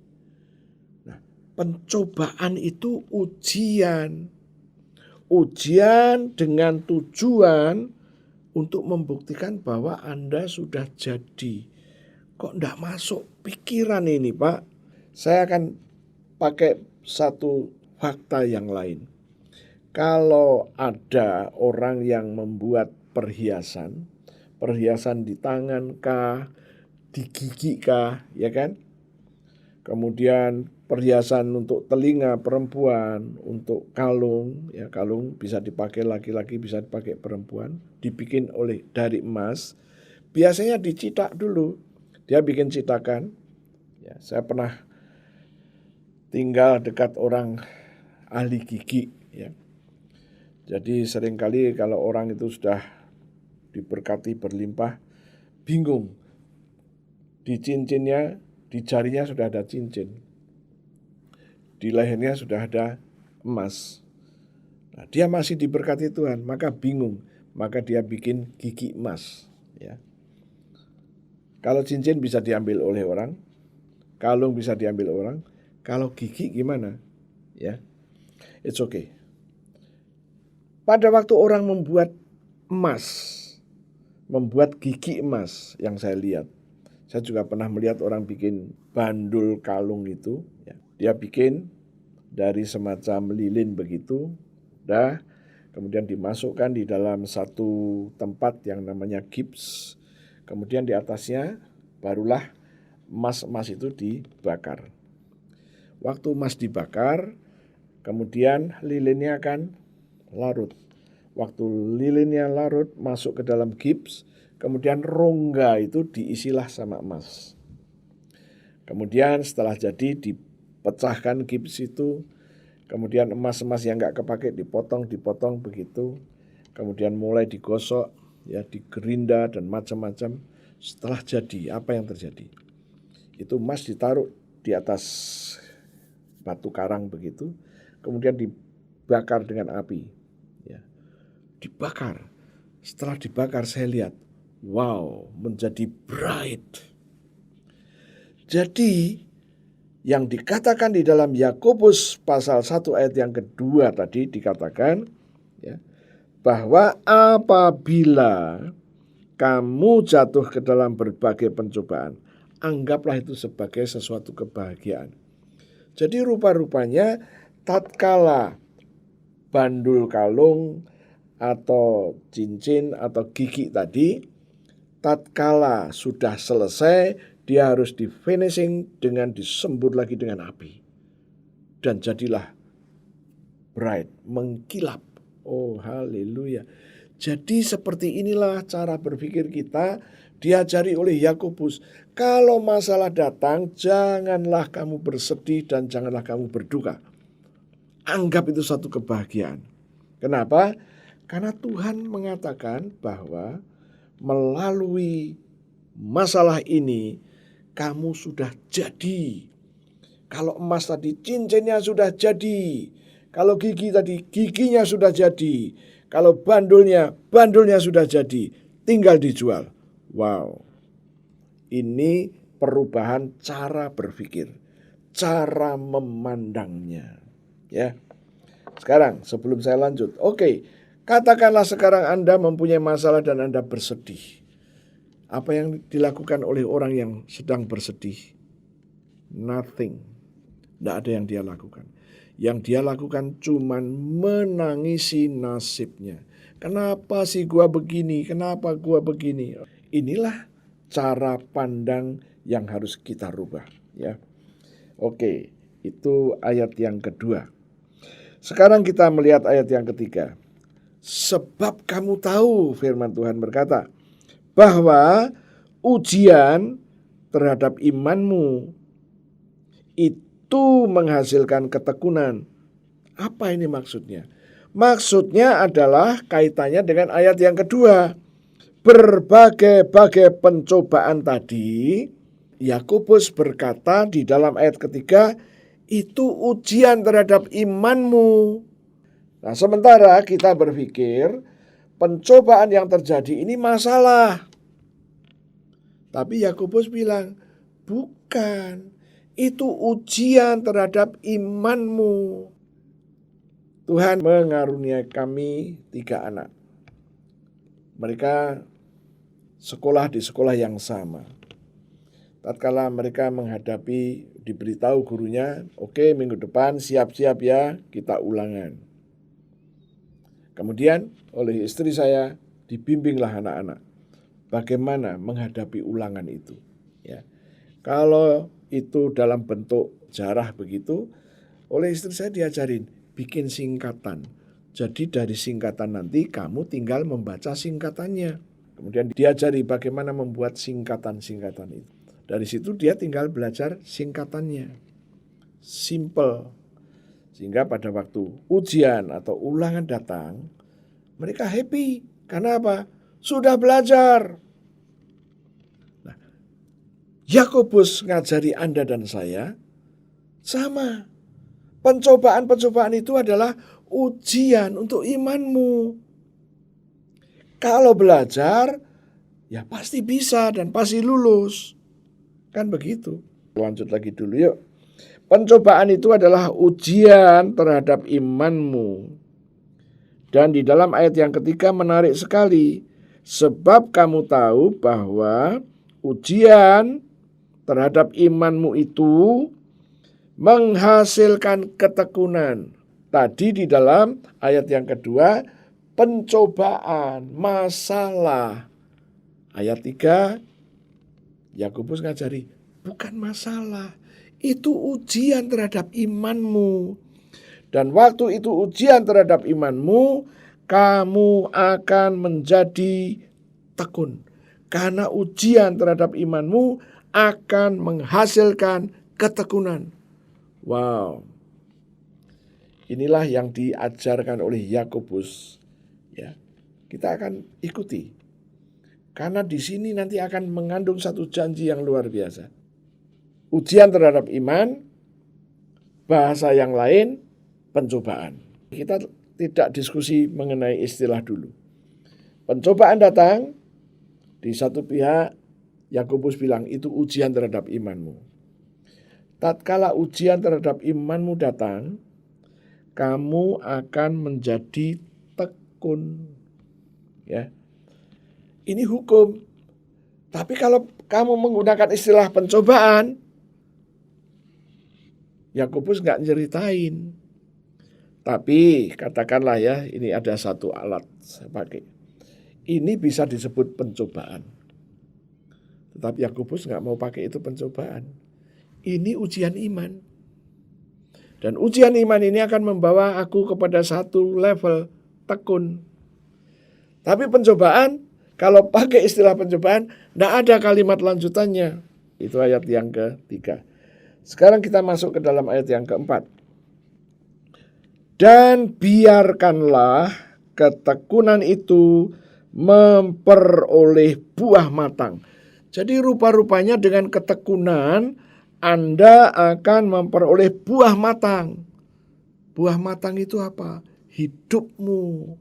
Nah, pencobaan itu ujian. Ujian dengan tujuan untuk membuktikan bahwa Anda sudah jadi. Kok enggak masuk pikiran ini, Pak? Saya akan pakai satu fakta yang lain. Kalau ada orang yang membuat perhiasan di tangan kah, di gigi kah, ya kan? Kemudian perhiasan untuk telinga perempuan, untuk kalung, ya kalung bisa dipakai laki-laki, bisa dipakai perempuan, dibikin dari emas. Biasanya dicitak dulu. Dia bikin citakan. Ya, saya pernah tinggal dekat orang ahli gigi, ya. Jadi seringkali kalau orang itu sudah diberkati berlimpah, bingung. Di cincinnya, di jarinya sudah ada cincin. Di lehernya sudah ada emas. Nah, dia masih diberkati Tuhan, maka bingung. Maka dia bikin gigi emas. Ya. Kalau cincin bisa diambil oleh orang, kalung bisa diambil orang, kalau gigi gimana? Ya, it's okay. Pada waktu orang membuat emas, membuat gigi emas yang saya lihat, saya juga pernah melihat orang bikin bandul kalung itu. Ya. Dia bikin dari semacam lilin begitu. Kemudian dimasukkan di dalam satu tempat yang namanya gips. Kemudian di atasnya barulah emas-emas itu dibakar. Waktu emas dibakar, kemudian lilinnya akan larut. Waktu lilinnya larut masuk ke dalam gips, kemudian rongga itu diisilah sama emas. Kemudian setelah jadi dipecahkan gips itu, kemudian emas-emas yang nggak kepake dipotong begitu. Kemudian mulai digosok, ya digerinda dan macam-macam. Setelah jadi, apa yang terjadi? Itu emas ditaruh di atas batu karang begitu, kemudian dibakar dengan api. Ya. Dibakar. Setelah dibakar saya lihat, wow, menjadi bright. Jadi yang dikatakan di dalam Yakobus pasal 1 ayat yang kedua tadi dikatakan, ya, bahwa apabila kamu jatuh ke dalam berbagai pencobaan, anggaplah itu sebagai sesuatu kebahagiaan. Jadi rupa-rupanya tatkala bandul kalung atau cincin atau gigi tadi tatkala sudah selesai, dia harus di finishing dengan disembur lagi dengan api. Dan jadilah bright, mengkilap. Oh, haleluya. Jadi seperti inilah cara berpikir kita diajari oleh Yakobus. Kalau masalah datang, janganlah kamu bersedih dan janganlah kamu berduka. Anggap itu satu kebahagiaan. Kenapa? Karena Tuhan mengatakan bahwa melalui masalah ini kamu sudah jadi. Kalau emas tadi cincinnya sudah jadi. Kalau gigi tadi giginya sudah jadi. Kalau bandulnya sudah jadi. Tinggal dijual. Wow. Ini perubahan cara berpikir. Cara memandangnya. Ya. Sekarang sebelum saya lanjut. Oke. Katakanlah sekarang Anda mempunyai masalah dan Anda bersedih. Apa yang dilakukan oleh orang yang sedang bersedih? Nothing. Tidak ada yang dia lakukan. Yang dia lakukan cuman menangisi nasibnya. Kenapa sih gua begini? Kenapa gua begini? Inilah cara pandang yang harus kita rubah. Ya. Oke, itu ayat yang kedua. Sekarang kita melihat ayat yang ketiga. Sebab kamu tahu, firman Tuhan berkata, bahwa ujian terhadap imanmu itu menghasilkan ketekunan. Apa ini maksudnya? Maksudnya adalah kaitannya dengan ayat yang kedua. Berbagai-bagai pencobaan tadi, Yakobus berkata di dalam ayat ketiga, itu ujian terhadap imanmu. Nah, sementara kita berpikir pencobaan yang terjadi ini masalah. Tapi Yakobus bilang, bukan. Itu ujian terhadap imanmu. Tuhan mengaruniai kami 3 anak. Mereka sekolah di sekolah yang sama. Tatkala mereka menghadapi, diberitahu gurunya, oke, minggu depan siap-siap ya, kita ulangan. Kemudian oleh istri saya dibimbinglah anak-anak bagaimana menghadapi ulangan itu. Ya. Kalau itu dalam bentuk jarah begitu, oleh istri saya diajarin bikin singkatan. Jadi dari singkatan nanti kamu tinggal membaca singkatannya. Kemudian diajari bagaimana membuat singkatan-singkatan itu. Dari situ dia tinggal belajar singkatannya. Simple. Sehingga pada waktu ujian atau ulangan datang, mereka happy. Karena apa? Sudah belajar. Nah, Yakobus ngajari Anda dan saya sama. Pencobaan-pencobaan itu adalah ujian untuk imanmu. Kalau belajar, ya pasti bisa dan pasti lulus. Kan begitu. Lanjut lagi dulu yuk. Pencobaan itu adalah ujian terhadap imanmu. Dan di dalam ayat yang ketiga menarik sekali. Sebab kamu tahu bahwa ujian terhadap imanmu itu menghasilkan ketekunan. Tadi di dalam ayat yang kedua, pencobaan, masalah. Ayat 3, Yakobus ngajari, bukan masalah. Itu ujian terhadap imanmu. Dan waktu itu ujian terhadap imanmu, kamu akan menjadi tekun. Karena ujian terhadap imanmu akan menghasilkan ketekunan. Wow. Inilah yang diajarkan oleh Yakobus. Ya. Kita akan ikuti. Karena di sini nanti akan mengandung satu janji yang luar biasa. Ujian terhadap iman, bahasa yang lain, pencobaan. Kita tidak diskusi mengenai istilah dulu. Pencobaan datang, di satu pihak Yakobus bilang itu ujian terhadap imanmu. Tatkala ujian terhadap imanmu datang, kamu akan menjadi tekun. Ya. Ini hukum. Tapi kalau kamu menggunakan istilah pencobaan, Yakobus nggak nyeritain. Tapi katakanlah ya, ini ada satu alat saya pakai. Ini bisa disebut pencobaan. Tetapi Yakobus nggak mau pakai itu pencobaan. Ini ujian iman. Dan ujian iman ini akan membawa aku kepada satu level tekun. Tapi pencobaan, kalau pakai istilah pencobaan, tidak ada kalimat lanjutannya. Itu ayat yang ketiga. Sekarang kita masuk ke dalam ayat yang keempat. Dan biarkanlah ketekunan itu memperoleh buah matang. Jadi rupa-rupanya dengan ketekunan Anda akan memperoleh buah matang. Buah matang itu apa? Hidupmu.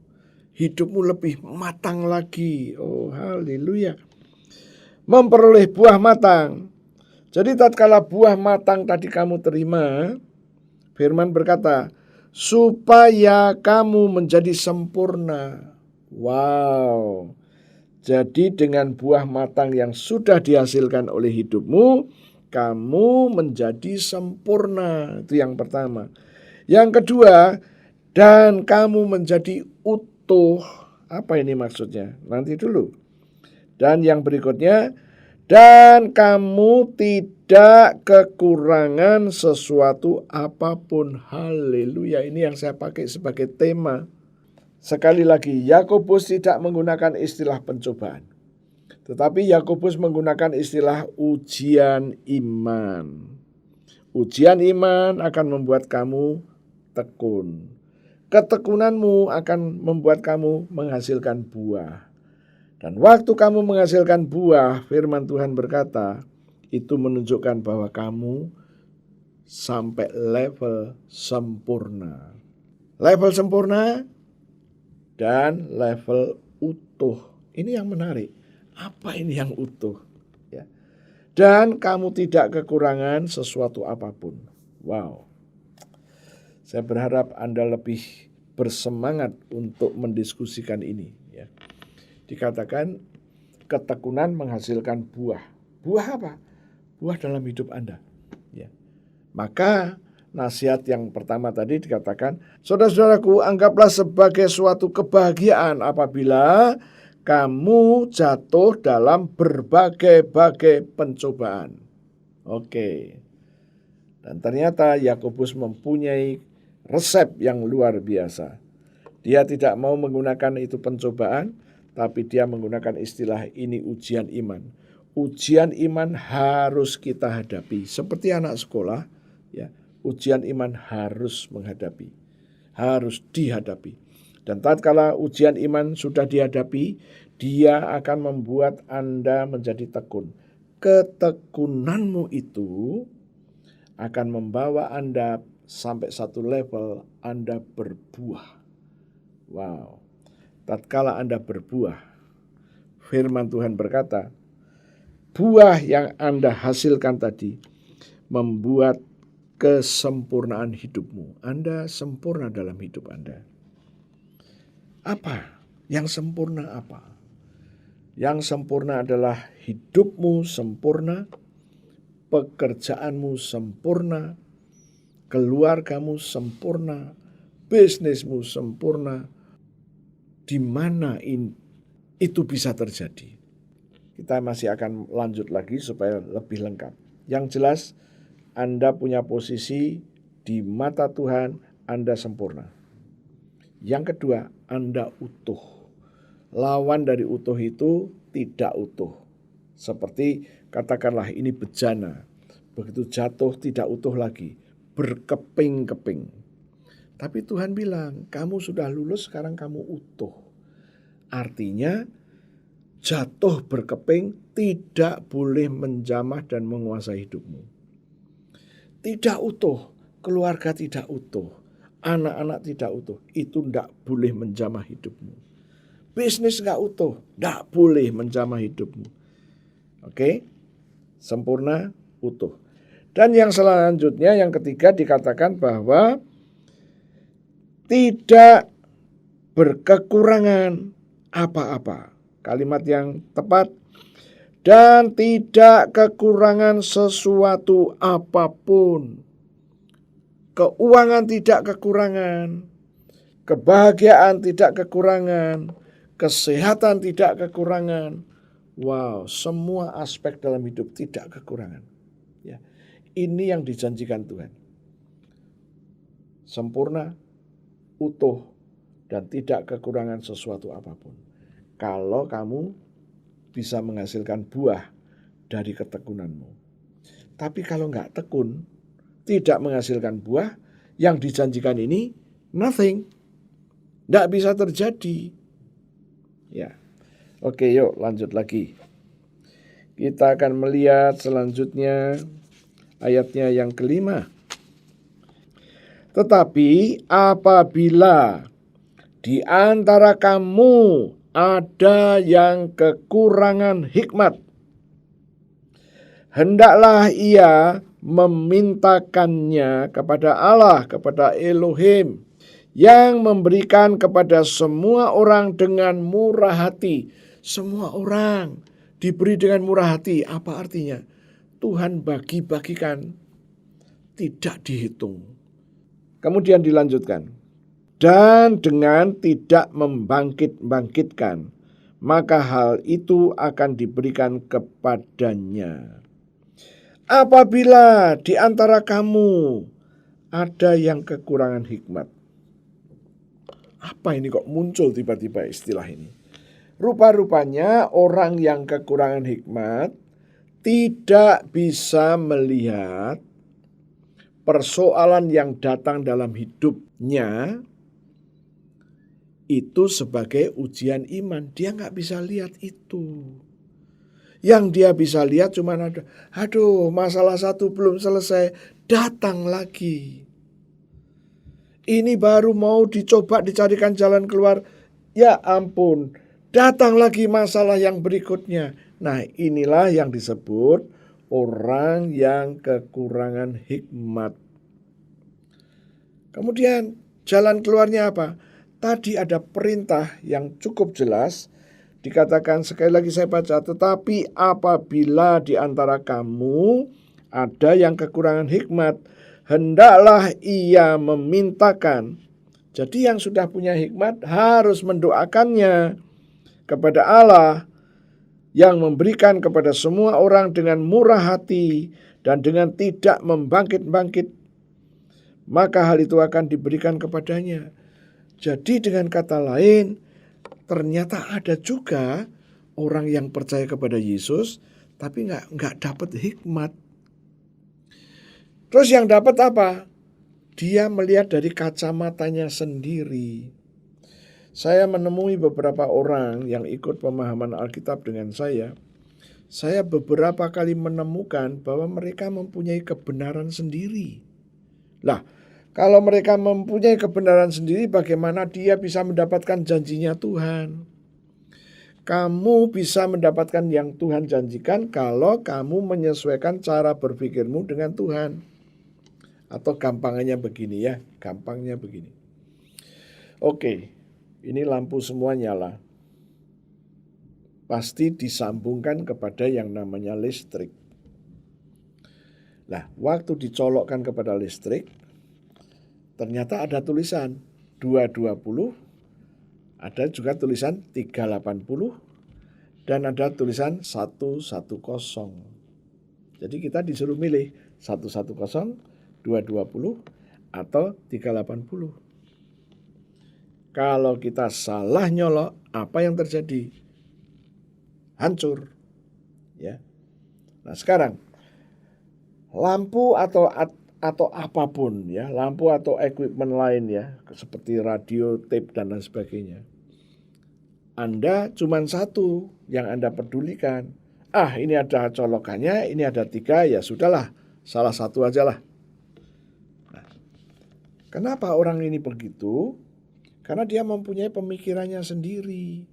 Hidupmu lebih matang lagi. Oh, haleluya. Memperoleh buah matang. Jadi tatkala buah matang tadi kamu terima, firman berkata, supaya kamu menjadi sempurna. Wow. Jadi dengan buah matang yang sudah dihasilkan oleh hidupmu, kamu menjadi sempurna. Itu yang pertama. Yang kedua, dan kamu menjadi utuh. Apa ini maksudnya? Nanti dulu. Dan yang berikutnya, dan kamu tidak kekurangan sesuatu apapun. Haleluya. Ini yang saya pakai sebagai tema. Sekali lagi, Yakobus tidak menggunakan istilah pencobaan. Tetapi Yakobus menggunakan istilah ujian iman. Ujian iman akan membuat kamu tekun. Ketekunanmu akan membuat kamu menghasilkan buah. Dan waktu kamu menghasilkan buah, firman Tuhan berkata, itu menunjukkan bahwa kamu sampai level sempurna. Level sempurna dan level utuh. Ini yang menarik. Apa ini yang utuh? Ya. Dan kamu tidak kekurangan sesuatu apapun. Wow. Saya berharap Anda lebih bersemangat untuk mendiskusikan ini. Ya. Dikatakan ketekunan menghasilkan buah. Buah apa? Buah dalam hidup Anda. Ya. Maka nasihat yang pertama tadi dikatakan, saudara-saudaraku, anggaplah sebagai suatu kebahagiaan apabila kamu jatuh dalam berbagai-bagai pencobaan. Oke. Dan ternyata Yakobus mempunyai resep yang luar biasa. Dia tidak mau menggunakan itu pencobaan, tapi dia menggunakan istilah ini ujian iman. Ujian iman harus kita hadapi. Seperti anak sekolah, ya. Ujian iman harus menghadapi, harus dihadapi. Dan tatkala ujian iman sudah dihadapi, dia akan membuat Anda menjadi tekun. Ketekunanmu itu akan membawa Anda sampai satu level Anda berbuah. Wow. Tatkala Anda berbuah, firman Tuhan berkata, buah yang Anda hasilkan tadi membuat kesempurnaan hidupmu. Anda sempurna dalam hidup Anda. Apa? Yang sempurna apa? Yang sempurna adalah hidupmu sempurna, pekerjaanmu sempurna, keluargamu sempurna, bisnismu sempurna. Di mana itu bisa terjadi? Kita masih akan lanjut lagi supaya lebih lengkap. Yang jelas, Anda punya posisi di mata Tuhan, Anda sempurna. Yang kedua, Anda utuh. Lawan dari utuh itu tidak utuh. Seperti katakanlah ini bejana. Begitu jatuh tidak utuh lagi. Berkeping-keping. Tapi Tuhan bilang, kamu sudah lulus, sekarang kamu utuh. Artinya, jatuh berkeping tidak boleh menjamah dan menguasai hidupmu. Tidak utuh, keluarga tidak utuh, anak-anak tidak utuh, itu tidak boleh menjamah hidupmu. Bisnis tidak utuh, tidak boleh menjamah hidupmu. Oke, sempurna, utuh. Dan yang selanjutnya, yang ketiga dikatakan bahwa tidak berkekurangan apa-apa. Kalimat yang tepat, dan tidak kekurangan sesuatu apapun. Keuangan tidak kekurangan, kebahagiaan tidak kekurangan, kesehatan tidak kekurangan, Wow, semua aspek dalam hidup tidak kekurangan. Ya, ini yang dijanjikan Tuhan. Sempurna, utuh, dan tidak kekurangan sesuatu apapun. Kalau kamu bisa menghasilkan buah dari ketekunanmu. Tapi kalau nggak tekun, tidak menghasilkan buah, yang dijanjikan ini nothing. Nggak bisa terjadi. Ya, oke, yuk lanjut lagi. Kita akan melihat selanjutnya ayatnya yang kelima. Tetapi apabila di antara kamu ada yang kekurangan hikmat, hendaklah ia memintakannya kepada Allah, kepada Elohim, yang memberikan kepada semua orang dengan murah hati. Semua orang diberi dengan murah hati. Apa artinya? Tuhan bagi-bagikan, tidak dihitung. Kemudian dilanjutkan. Dan dengan tidak membangkit-bangkitkan, maka hal itu akan diberikan kepadanya. Apabila di antara kamu ada yang kekurangan hikmat. Apa ini kok muncul tiba-tiba istilah ini? Rupa-rupanya orang yang kekurangan hikmat tidak bisa melihat persoalan yang datang dalam hidupnya itu sebagai ujian iman. Dia nggak bisa lihat itu. Yang dia bisa lihat cuma ada, aduh masalah satu belum selesai, datang lagi. Ini baru mau dicoba dicarikan jalan keluar, ya ampun, datang lagi masalah yang berikutnya. Nah, inilah yang disebut orang yang kekurangan hikmat. Kemudian jalan keluarnya apa? Tadi ada perintah yang cukup jelas. Dikatakan sekali lagi saya baca, tetapi apabila di antara kamu ada yang kekurangan hikmat, hendaklah ia memintakan. Jadi yang sudah punya hikmat harus mendoakannya kepada Allah yang memberikan kepada semua orang dengan murah hati dan dengan tidak membangkit-bangkit. Maka hal itu akan diberikan kepadanya. Jadi dengan kata lain, ternyata ada juga orang yang percaya kepada Yesus, tapi nggak dapat hikmat. Terus yang dapat apa? Dia melihat dari kacamatanya sendiri. Saya menemui beberapa orang yang ikut pemahaman Alkitab dengan saya. Saya beberapa kali menemukan bahwa mereka mempunyai kebenaran sendiri. Lah, kalau mereka mempunyai kebenaran sendiri, bagaimana dia bisa mendapatkan janjinya Tuhan? Kamu bisa mendapatkan yang Tuhan janjikan kalau kamu menyesuaikan cara berpikirmu dengan Tuhan. Atau gampangnya begini ya, gampangnya begini. Oke, ini lampu semua nyala. Pasti disambungkan kepada yang namanya listrik. Nah, waktu dicolokkan kepada listrik, ternyata ada tulisan 220, ada juga tulisan 380, dan ada tulisan 110. Jadi kita disuruh milih 110, 220, atau 380. Kalau kita salah nyolok, apa yang terjadi? Hancur. Ya. Nah sekarang, lampu atau apapun ya, lampu atau equipment lain ya, seperti radio, tape dan lain sebagainya. Anda cuma satu yang Anda pedulikan. Ini ada colokannya, ini ada 3, ya sudahlah, salah satu aja lah. Nah, kenapa orang ini begitu? Karena dia mempunyai pemikirannya sendiri.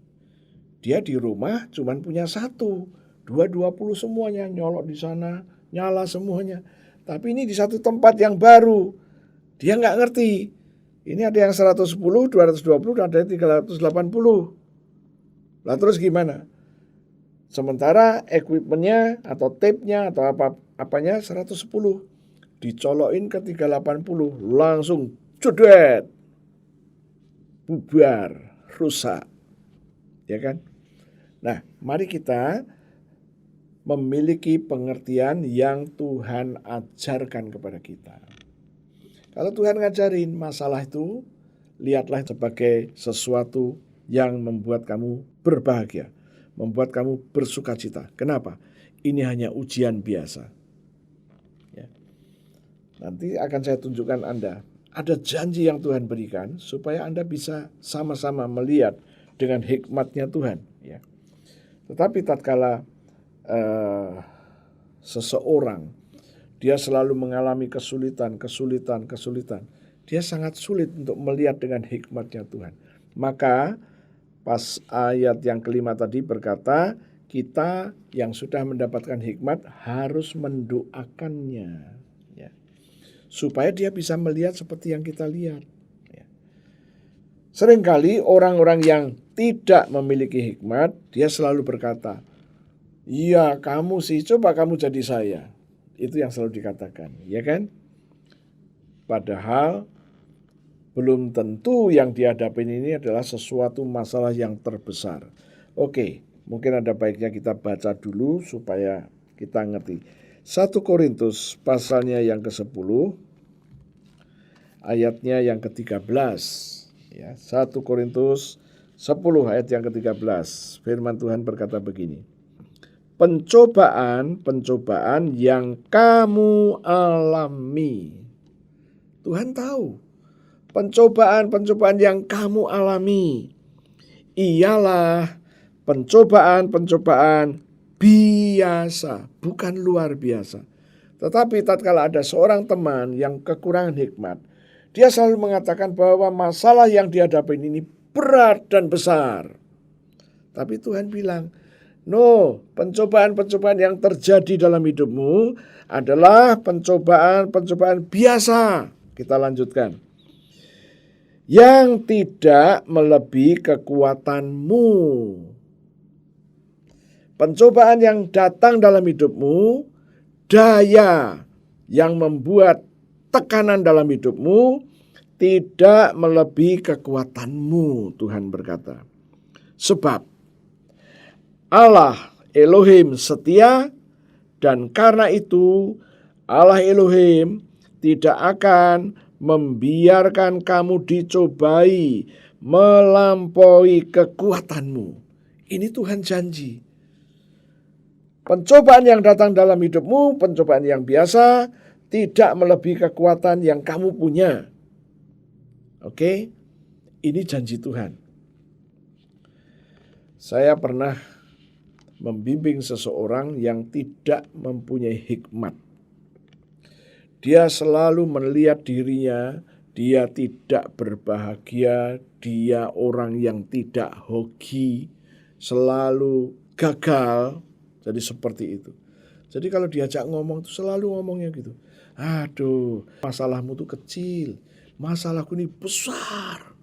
Dia di rumah cuma punya 1, 220 semuanya, nyolok di sana, nyala semuanya. Tapi ini di satu tempat yang baru, dia nggak ngerti. Ini ada yang 110, 220, dan ada yang 380. Lah terus gimana? Sementara equipmentnya atau tape-nya atau apanya 110. Dicolokin ke 380, langsung jedet. Bubar, rusak. Ya kan? Nah, mari kita memiliki pengertian yang Tuhan ajarkan kepada kita. Kalau Tuhan ngajarin masalah itu, lihatlah sebagai sesuatu yang membuat kamu berbahagia, membuat kamu bersukacita. Kenapa? Ini hanya ujian biasa. Ya. Nanti akan saya tunjukkan Anda. Ada janji yang Tuhan berikan supaya Anda bisa sama-sama melihat dengan hikmatnya Tuhan. Ya. Tetapi tatkala seseorang dia selalu mengalami kesulitan, dia sangat sulit untuk melihat dengan hikmatnya Tuhan. Maka pas ayat yang kelima tadi berkata, kita yang sudah mendapatkan hikmat harus mendoakannya. Supaya dia bisa melihat seperti yang kita lihat. Seringkali orang-orang yang tidak memiliki hikmat, dia selalu berkata, iya kamu sih, coba kamu jadi saya. Itu yang selalu dikatakan, ya kan? Padahal belum tentu yang dihadapin ini adalah sesuatu masalah yang terbesar. Oke, mungkin ada baiknya kita baca dulu supaya kita ngerti. 1 Korintus pasalnya yang ke-10, ayatnya yang ke-13. Ya, 1 Korintus 10 ayat yang ke-13. Firman Tuhan berkata begini. Pencobaan yang kamu alami. Tuhan tahu. Pencobaan yang kamu alami ialah pencobaan biasa, bukan luar biasa. Tetapi tatkala ada seorang teman yang kekurangan hikmat, dia selalu mengatakan bahwa masalah yang dihadapi ini berat dan besar. Tapi Tuhan bilang, no, pencobaan yang terjadi dalam hidupmu adalah pencobaan biasa. Kita lanjutkan. Yang tidak melebihi kekuatanmu. Pencobaan yang datang dalam hidupmu, daya yang membuat tekanan dalam hidupmu tidak melebihi kekuatanmu, Tuhan berkata. Sebab Allah Elohim setia, dan karena itu Allah Elohim tidak akan membiarkan kamu dicobai melampaui kekuatanmu. Ini Tuhan janji. Pencobaan yang datang dalam hidupmu, pencobaan yang biasa, tidak melebihi kekuatan yang kamu punya. Oke? Ini janji Tuhan. Saya pernah membimbing seseorang yang tidak mempunyai hikmat. Dia selalu melihat dirinya, dia tidak berbahagia, dia orang yang tidak hoki, selalu gagal. Jadi seperti itu. Jadi kalau diajak ngomong tuh selalu ngomongnya gitu. Aduh, masalahmu tuh kecil, masalahku ini besar.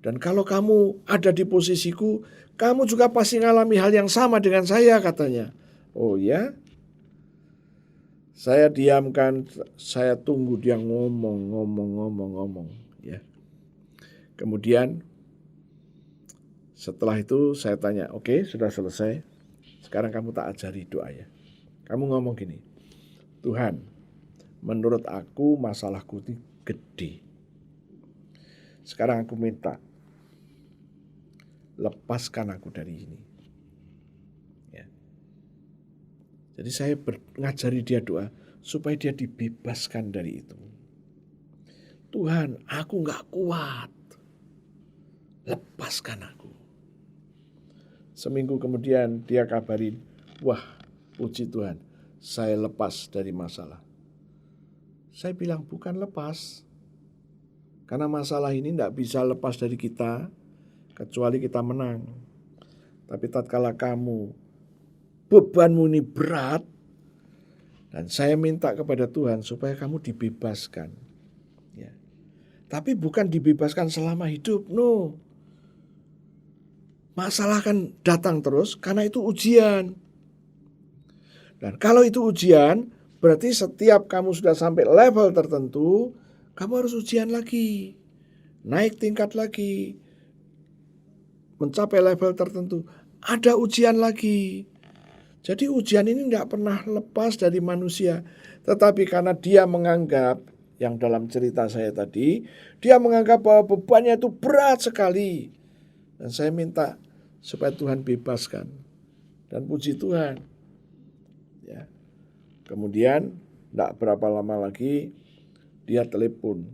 Dan kalau kamu ada di posisiku, kamu juga pasti ngalami hal yang sama dengan saya, katanya. Oh ya? Saya diamkan, saya tunggu dia ngomong. Ya. Kemudian setelah itu saya tanya, oke, sudah selesai. Sekarang kamu tak ajari doa ya. Kamu ngomong gini, Tuhan, menurut aku masalahku ini gede. Sekarang aku minta, lepaskan aku dari ini. Ya. Jadi saya ngajari dia doa supaya dia dibebaskan dari itu. Tuhan, aku gak kuat. Lepaskan aku. Seminggu kemudian dia kabarin, wah puji Tuhan, saya lepas dari masalah. Saya bilang bukan lepas. Karena masalah ini tidak bisa lepas dari kita, kecuali kita menang. Tapi tatkala kamu, bebanmu ini berat, dan saya minta kepada Tuhan supaya kamu dibebaskan. Ya. Tapi bukan dibebaskan selama hidup, no. Masalah akan datang terus karena itu ujian. Dan kalau itu ujian, berarti setiap kamu sudah sampai level tertentu, kamu harus ujian lagi. Naik tingkat lagi. Mencapai level tertentu. ada ujian lagi. Jadi ujian ini tidak pernah lepas dari manusia. Tetapi karena dia menganggap, yang dalam cerita saya tadi, dia menganggap bahwa bebannya itu berat sekali. Dan saya minta supaya Tuhan bebaskan. Dan puji Tuhan. Ya. Kemudian tidak berapa lama lagi dia telepon.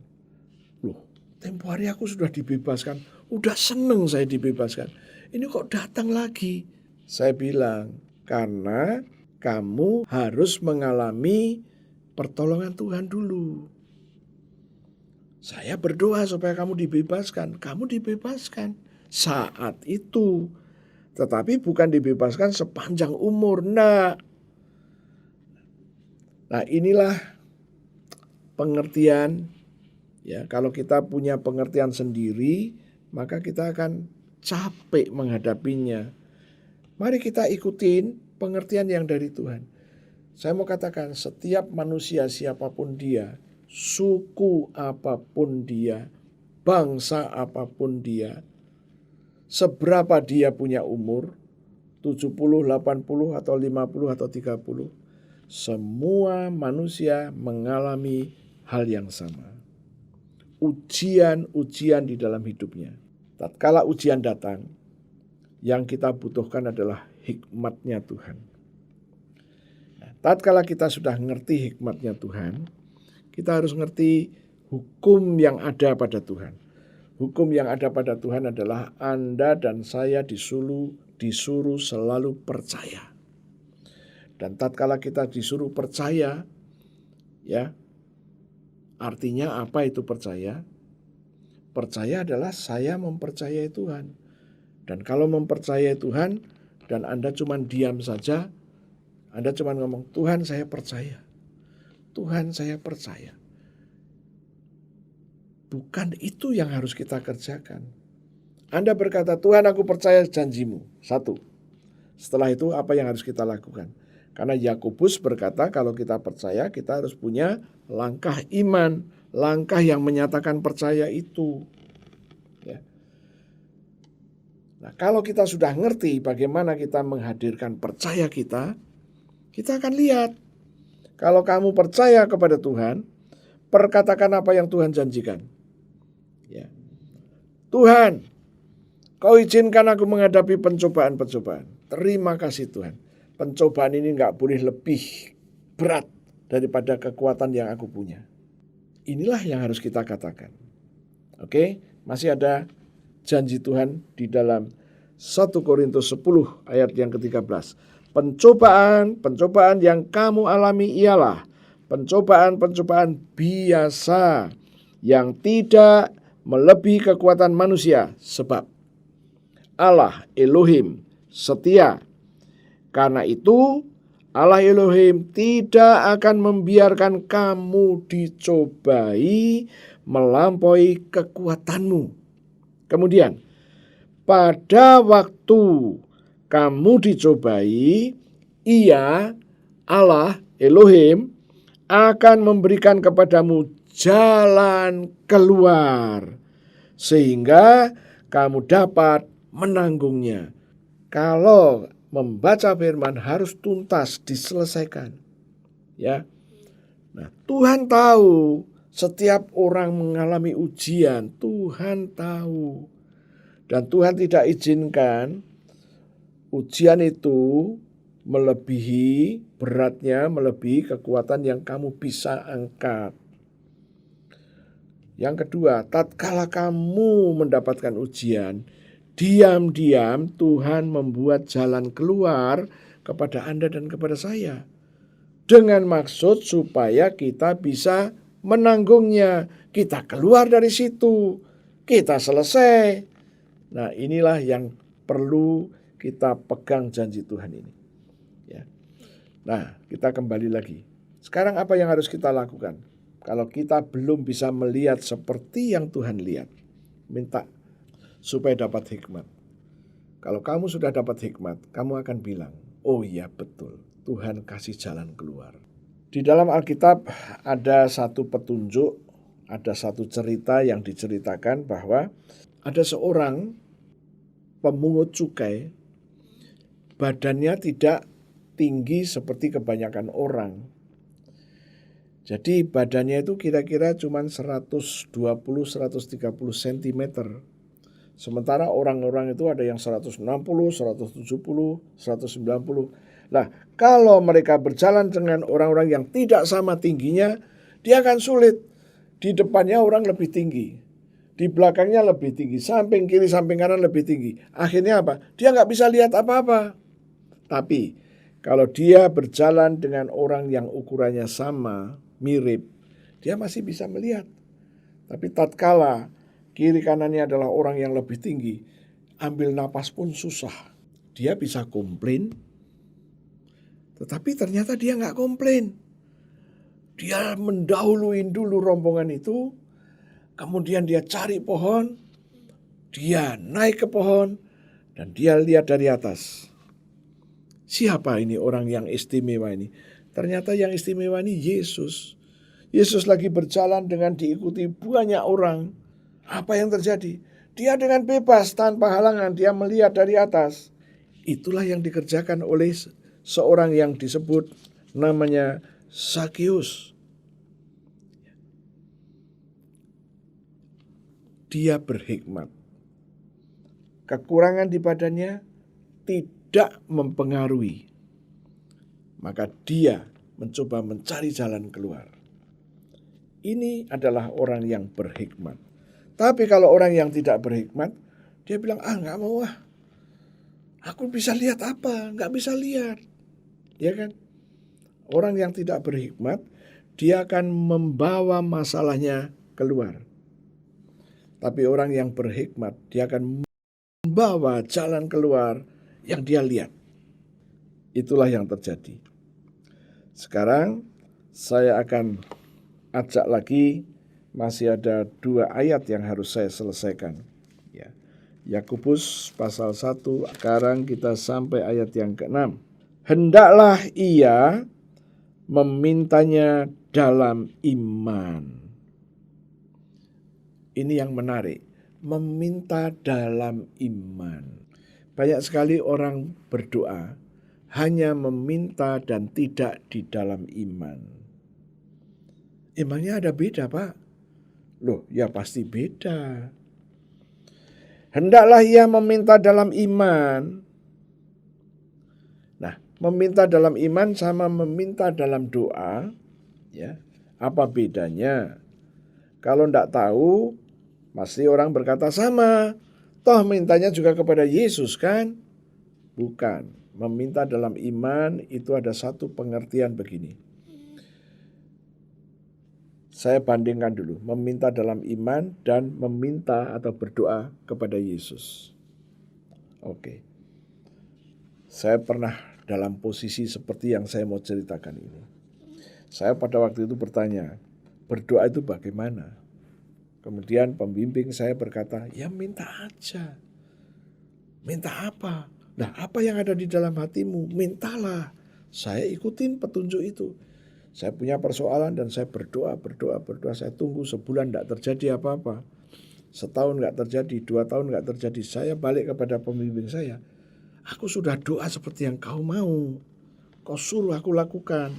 Loh, tempo hari aku sudah dibebaskan. Udah seneng saya dibebaskan. Ini kok datang lagi? Saya bilang, karena kamu harus mengalami pertolongan Tuhan dulu. Saya berdoa supaya kamu dibebaskan. Kamu dibebaskan saat itu. Tetapi bukan dibebaskan sepanjang umur. Nah inilah pengertian. Ya, kalau kita punya pengertian sendiri, maka kita akan capek menghadapinya. Mari kita ikutin pengertian yang dari Tuhan. Saya mau katakan, setiap manusia siapapun dia, suku apapun dia, bangsa apapun dia, seberapa dia punya umur, 70, 80, atau 50, atau 30, semua manusia mengalami hal yang sama. Ujian-ujian di dalam hidupnya. Tatkala ujian datang, yang kita butuhkan adalah hikmat-Nya Tuhan. Nah, tatkala kita sudah ngerti hikmat-Nya Tuhan, kita harus ngerti hukum yang ada pada Tuhan. Hukum yang ada pada Tuhan adalah Anda dan saya disuruh selalu percaya. Dan tatkala kita disuruh percaya, ya, artinya apa itu percaya? Percaya adalah saya mempercayai Tuhan. Dan kalau mempercayai Tuhan dan Anda cuma diam saja, Anda cuma ngomong, Tuhan saya percaya. Tuhan saya percaya. Bukan itu yang harus kita kerjakan. Anda berkata, Tuhan aku percaya janjimu. 1. Setelah itu apa yang harus kita lakukan? Karena Yakobus berkata kalau kita percaya kita harus punya langkah iman. Langkah yang menyatakan percaya itu. Ya. Nah, kalau kita sudah ngerti bagaimana kita menghadirkan percaya kita akan lihat. Kalau kamu percaya kepada Tuhan, perkatakan apa yang Tuhan janjikan. Ya. Tuhan, Kau izinkan aku menghadapi pencobaan-pencobaan. Terima kasih Tuhan. Pencobaan ini gak boleh lebih berat daripada kekuatan yang aku punya. Inilah yang harus kita katakan. Oke, masih ada janji Tuhan di dalam 1 Korintus 10 ayat yang ke-13. Pencobaan yang kamu alami ialah pencobaan biasa yang tidak melebihi kekuatan manusia, sebab Allah Elohim setia. Karena itu Allah Elohim tidak akan membiarkan kamu dicobai melampaui kekuatanmu. Kemudian, pada waktu kamu dicobai, Ia, Allah Elohim, akan memberikan kepadamu jalan keluar, sehingga kamu dapat menanggungnya. Kalau membaca firman harus tuntas diselesaikan. Ya. Nah, Tuhan tahu setiap orang mengalami ujian, Tuhan tahu. Dan Tuhan tidak izinkan ujian itu melebihi beratnya, melebihi kekuatan yang kamu bisa angkat. Yang kedua, tatkala kamu mendapatkan ujian, diam-diam Tuhan membuat jalan keluar kepada Anda dan kepada saya. Dengan maksud supaya kita bisa menanggungnya. Kita keluar dari situ. Kita selesai. Nah, inilah yang perlu kita pegang janji Tuhan ini. Ya. Nah, kita kembali lagi. Sekarang apa yang harus kita lakukan? Kalau kita belum bisa melihat seperti yang Tuhan lihat, minta supaya dapat hikmat. Kalau kamu sudah dapat hikmat, kamu akan bilang, oh iya betul, Tuhan kasih jalan keluar. Di dalam Alkitab ada satu petunjuk, ada satu cerita yang diceritakan bahwa ada seorang pemungut cukai badannya tidak tinggi seperti kebanyakan orang. Jadi badannya itu kira-kira cuma 120-130 cm. Sementara orang-orang itu ada yang 160, 170, 190. Nah, kalau mereka berjalan dengan orang-orang yang tidak sama tingginya, dia akan sulit. Di depannya orang lebih tinggi, di belakangnya lebih tinggi, samping kiri, samping kanan lebih tinggi. Akhirnya apa? Dia nggak bisa lihat apa-apa. Tapi kalau dia berjalan dengan orang yang ukurannya sama, mirip, dia masih bisa melihat. Tapi tatkala kiri kanannya adalah orang yang lebih tinggi, ambil napas pun susah. Dia bisa komplain, tetapi ternyata dia nggak komplain. Dia mendahului dulu rombongan itu, kemudian dia cari pohon, dia naik ke pohon, dan dia lihat dari atas. Siapa ini orang yang istimewa ini? Ternyata yang istimewa ini Yesus. Yesus lagi berjalan dengan diikuti banyak orang. Apa yang terjadi? Dia dengan bebas tanpa halangan, dia melihat dari atas. Itulah yang dikerjakan oleh seorang yang disebut namanya Zakheus. Dia berhikmat. Kekurangan di badannya tidak mempengaruhi. Maka dia mencoba mencari jalan keluar. Ini adalah orang yang berhikmat. Tapi kalau orang yang tidak berhikmat, dia bilang, nggak mau ah. Aku bisa lihat apa? Nggak bisa lihat. Ya kan? Orang yang tidak berhikmat, dia akan membawa masalahnya keluar. Tapi orang yang berhikmat, dia akan membawa jalan keluar yang dia lihat. Itulah yang terjadi. Sekarang saya akan ajak lagi, masih ada 2 ayat yang harus saya selesaikan. Ya. Yakobus pasal 1, sekarang kita sampai ayat yang ke-6. Hendaklah ia memintanya dalam iman. Ini yang menarik, meminta dalam iman. Banyak sekali orang berdoa hanya meminta dan tidak di dalam iman. Emangnya ada beda, Pak? Loh, ya pasti beda. Hendaklah ia meminta dalam iman. Nah, meminta dalam iman sama meminta dalam doa, ya. Apa bedanya? Kalau tidak tahu, pasti orang berkata sama. Toh mintanya juga kepada Yesus kan? Bukan. Meminta dalam iman itu ada satu pengertian begini. Saya bandingkan dulu. Meminta dalam iman dan meminta atau berdoa kepada Yesus. Oke. Saya pernah dalam posisi seperti yang saya mau ceritakan ini. Saya pada waktu itu bertanya, berdoa itu bagaimana? Kemudian pembimbing saya berkata, ya minta aja. Minta apa? Nah, apa yang ada di dalam hatimu? Mintalah. Saya ikutin petunjuk itu. Saya punya persoalan dan saya berdoa. Saya tunggu sebulan tidak terjadi apa-apa. Setahun tidak terjadi, 2 tahun tidak terjadi. Saya balik kepada pembimbing saya. Aku sudah doa seperti yang kau mau. Kau suruh aku lakukan.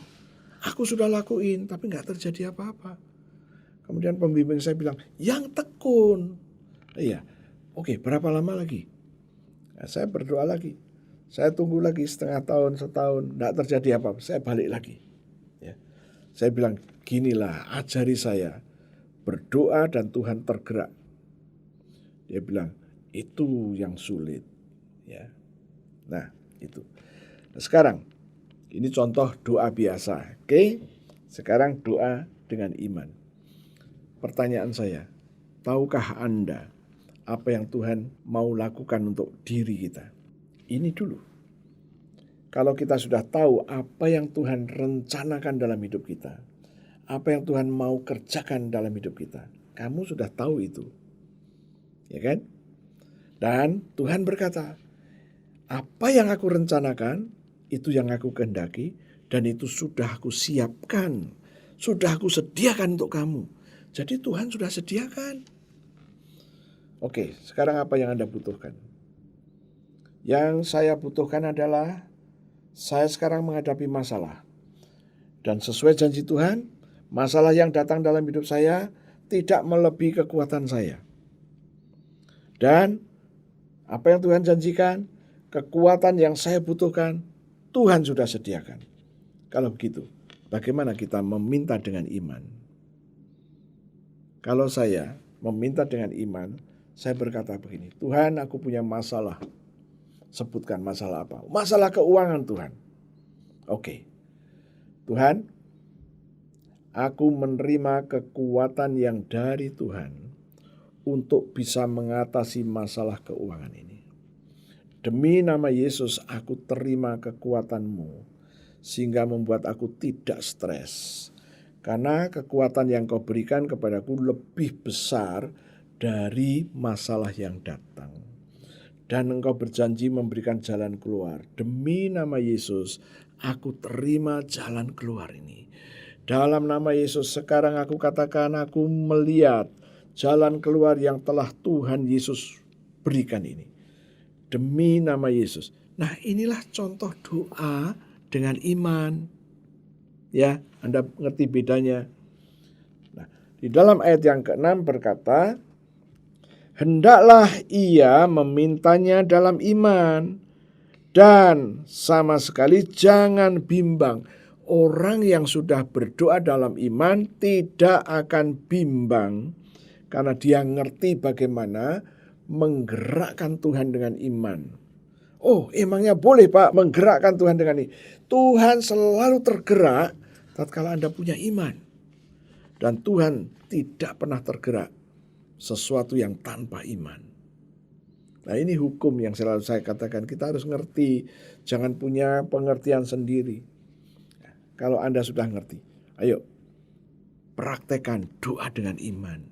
Aku sudah lakuin, tapi nggak terjadi apa-apa. Kemudian pembimbing saya bilang, yang tekun. Iya, oke, berapa lama lagi? Nah, saya berdoa lagi. Saya tunggu lagi setengah tahun, setahun, nggak terjadi apa-apa. Saya balik lagi. Ya. Saya bilang, ginilah, ajari saya berdoa dan Tuhan tergerak. Dia bilang, itu yang sulit. Ya. Nah, itu. Nah, sekarang, ini contoh doa biasa. Oke? Sekarang doa dengan iman. Pertanyaan saya, tahukah Anda apa yang Tuhan mau lakukan untuk diri kita? Ini dulu. Kalau kita sudah tahu apa yang Tuhan rencanakan dalam hidup kita, apa yang Tuhan mau kerjakan dalam hidup kita, kamu sudah tahu itu. Ya kan? Dan Tuhan berkata, apa yang aku rencanakan, itu yang aku kehendaki, dan itu sudah aku siapkan, sudah aku sediakan untuk kamu. Jadi Tuhan sudah sediakan. Oke, sekarang apa yang Anda butuhkan? Yang saya butuhkan adalah saya sekarang menghadapi masalah. Dan sesuai janji Tuhan, masalah yang datang dalam hidup saya tidak melebihi kekuatan saya. Dan apa yang Tuhan janjikan, kekuatan yang saya butuhkan, Tuhan sudah sediakan. Kalau begitu, bagaimana kita meminta dengan iman? Kalau saya meminta dengan iman, saya berkata begini, Tuhan, aku punya masalah. Sebutkan masalah apa? Masalah keuangan, Tuhan. Oke. Tuhan, aku menerima kekuatan yang dari Tuhan untuk bisa mengatasi masalah keuangan ini. Demi nama Yesus, aku terima kekuatan-Mu sehingga membuat aku tidak stres. Karena kekuatan yang Kau berikan kepadaku lebih besar dari masalah yang datang. Dan Engkau berjanji memberikan jalan keluar. Demi nama Yesus, aku terima jalan keluar ini. Dalam nama Yesus sekarang aku katakan, aku melihat jalan keluar yang telah Tuhan Yesus berikan ini. Demi nama Yesus. Nah, inilah contoh doa dengan iman. Ya, Anda ngerti bedanya. Nah, di dalam ayat yang ke-6 berkata, hendaklah ia memintanya dalam iman dan sama sekali jangan bimbang. Orang yang sudah berdoa dalam iman tidak akan bimbang karena dia ngerti bagaimana menggerakkan Tuhan dengan iman. Oh, emangnya boleh Pak menggerakkan Tuhan dengan ini? Tuhan selalu tergerak tatkala Anda punya iman. Dan Tuhan tidak pernah tergerak sesuatu yang tanpa iman. Nah, ini hukum yang selalu saya katakan. Kita harus ngerti, jangan punya pengertian sendiri. Kalau Anda sudah ngerti, ayo praktekkan doa dengan iman.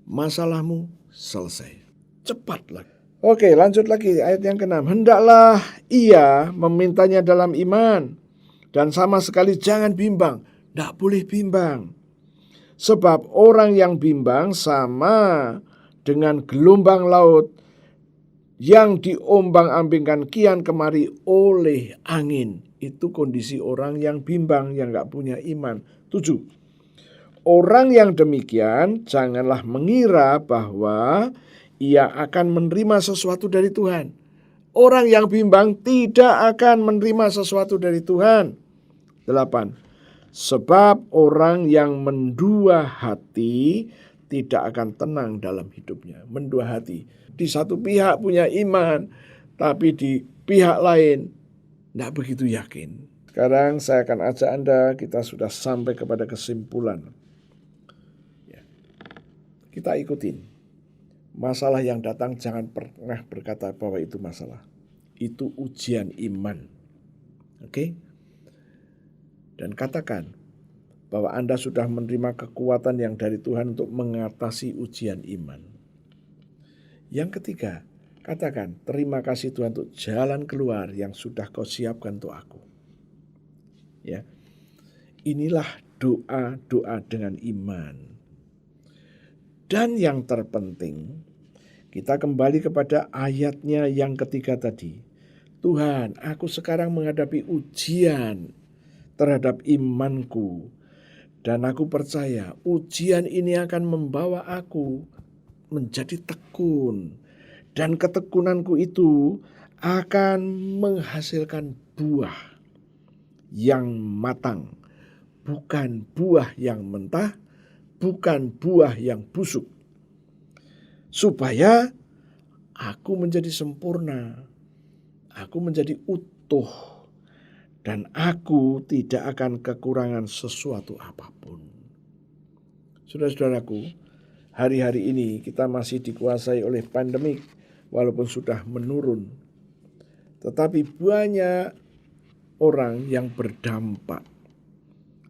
Masalahmu selesai. Cepatlah. Oke, lanjut lagi ayat yang ke-6. Hendaklah ia memintanya dalam iman dan sama sekali jangan bimbang. Tidak boleh bimbang. Sebab orang yang bimbang sama dengan gelombang laut yang diombang-ambingkan kian kemari oleh angin. Itu kondisi orang yang bimbang, yang gak punya iman. 7. Orang yang demikian janganlah mengira bahwa ia akan menerima sesuatu dari Tuhan. Orang yang bimbang tidak akan menerima sesuatu dari Tuhan. 8. Sebab orang yang mendua hati tidak akan tenang dalam hidupnya. Mendua hati. Di satu pihak punya iman, tapi di pihak lain tidak begitu yakin. Sekarang saya akan ajak Anda, kita sudah sampai kepada kesimpulan. Ya. Kita ikutin. Masalah yang datang jangan pernah berkata bahwa itu masalah. Itu ujian iman. Oke? Dan katakan bahwa Anda sudah menerima kekuatan yang dari Tuhan untuk mengatasi ujian iman. Yang ketiga, katakan, terima kasih Tuhan untuk jalan keluar yang sudah Kau siapkan untuk aku. Ya. Inilah doa-doa dengan iman. Dan yang terpenting, kita kembali kepada ayatnya yang ketiga tadi. Tuhan, aku sekarang menghadapi ujian terhadap imanku. Dan aku percaya ujian ini akan membawa aku menjadi tekun. Dan ketekunanku itu akan menghasilkan buah yang matang. Bukan buah yang mentah, bukan buah yang busuk. Supaya aku menjadi sempurna. Aku menjadi utuh. Dan aku tidak akan kekurangan sesuatu apapun. Saudara-saudaraku, hari-hari ini kita masih dikuasai oleh pandemik, walaupun sudah menurun. Tetapi banyak orang yang berdampak.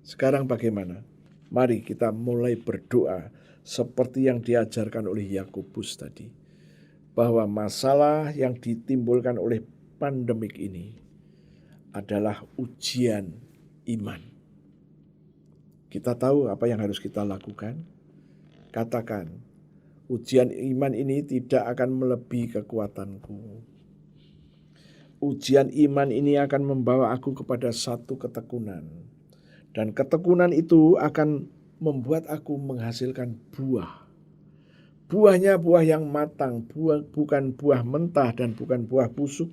Sekarang bagaimana? Mari kita mulai berdoa seperti yang diajarkan oleh Yakobus tadi. Bahwa masalah yang ditimbulkan oleh pandemik ini adalah ujian iman. Kita tahu apa yang harus kita lakukan. Katakan, ujian iman ini tidak akan melebihi kekuatanku. Ujian iman ini akan membawa aku kepada satu ketekunan. Dan ketekunan itu akan membuat aku menghasilkan buah. Buahnya buah yang matang, bukan buah mentah dan bukan buah busuk.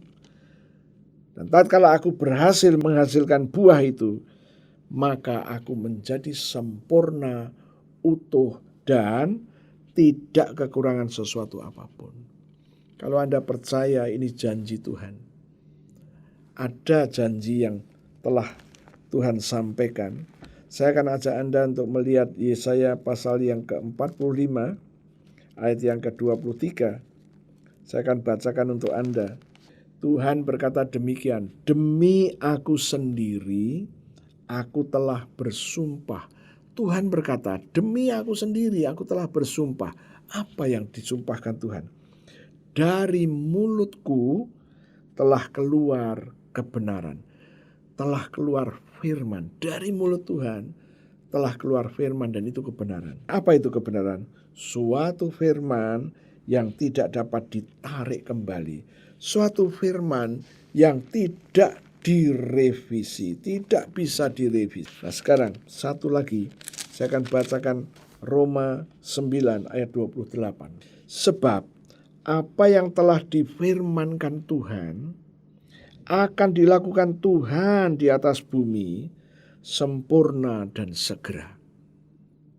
Dan tatkala aku berhasil menghasilkan buah itu, maka aku menjadi sempurna, utuh, dan tidak kekurangan sesuatu apapun. Kalau Anda percaya ini janji Tuhan, ada janji yang telah Tuhan sampaikan. Saya akan ajak Anda untuk melihat Yesaya pasal yang ke-45, ayat yang ke-23. Saya akan bacakan untuk Anda. Tuhan berkata demikian, demi aku sendiri, aku telah bersumpah. Tuhan berkata, demi aku sendiri, aku telah bersumpah. Apa yang disumpahkan Tuhan? Dari mulutku telah keluar kebenaran. Telah keluar firman. Dari mulut Tuhan telah keluar firman dan itu kebenaran. Apa itu kebenaran? Suatu firman yang tidak dapat ditarik kembali. Suatu firman yang tidak direvisi, tidak bisa direvisi. Nah sekarang satu lagi, saya akan bacakan Roma 9 ayat 28. Sebab apa yang telah difirmankan Tuhan akan dilakukan Tuhan di atas bumi, sempurna dan segera.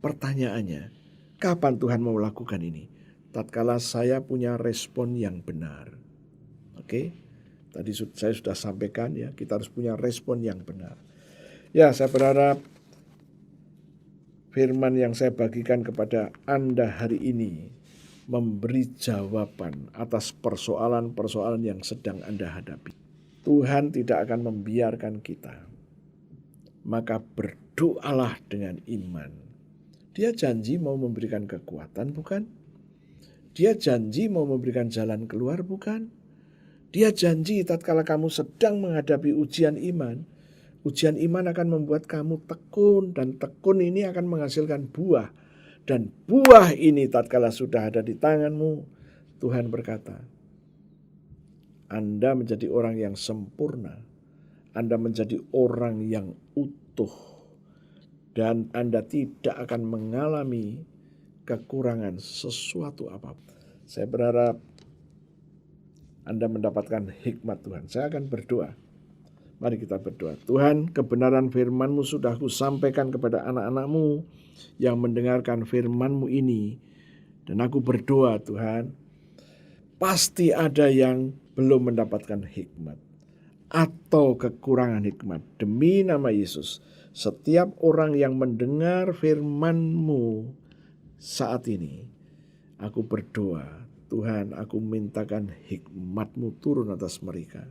Pertanyaannya, kapan Tuhan mau lakukan ini? Tatkala saya punya respon yang benar. Oke, tadi saya sudah sampaikan ya, kita harus punya respon yang benar. Ya, saya berharap firman yang saya bagikan kepada Anda hari ini memberi jawaban atas persoalan-persoalan yang sedang Anda hadapi. Tuhan tidak akan membiarkan kita. Maka berdoalah dengan iman. Dia janji mau memberikan kekuatan, bukan? Dia janji mau memberikan jalan keluar, bukan? Dia janji tatkala kamu sedang menghadapi ujian iman akan membuat kamu tekun, dan tekun ini akan menghasilkan buah. Dan buah ini tatkala sudah ada di tanganmu, Tuhan berkata, Anda menjadi orang yang sempurna, Anda menjadi orang yang utuh, dan Anda tidak akan mengalami kekurangan sesuatu apapun. Saya berharap Anda mendapatkan hikmat Tuhan. Saya akan berdoa. Mari kita berdoa. Tuhan, kebenaran firman-Mu sudah Ku sampaikan kepada anak-anak-Mu yang mendengarkan firman-Mu ini. Dan aku berdoa Tuhan, pasti ada yang belum mendapatkan hikmat atau kekurangan hikmat. Demi nama Yesus, setiap orang yang mendengar firman-Mu saat ini, aku berdoa, Tuhan, aku mintakan hikmat-Mu turun atas mereka,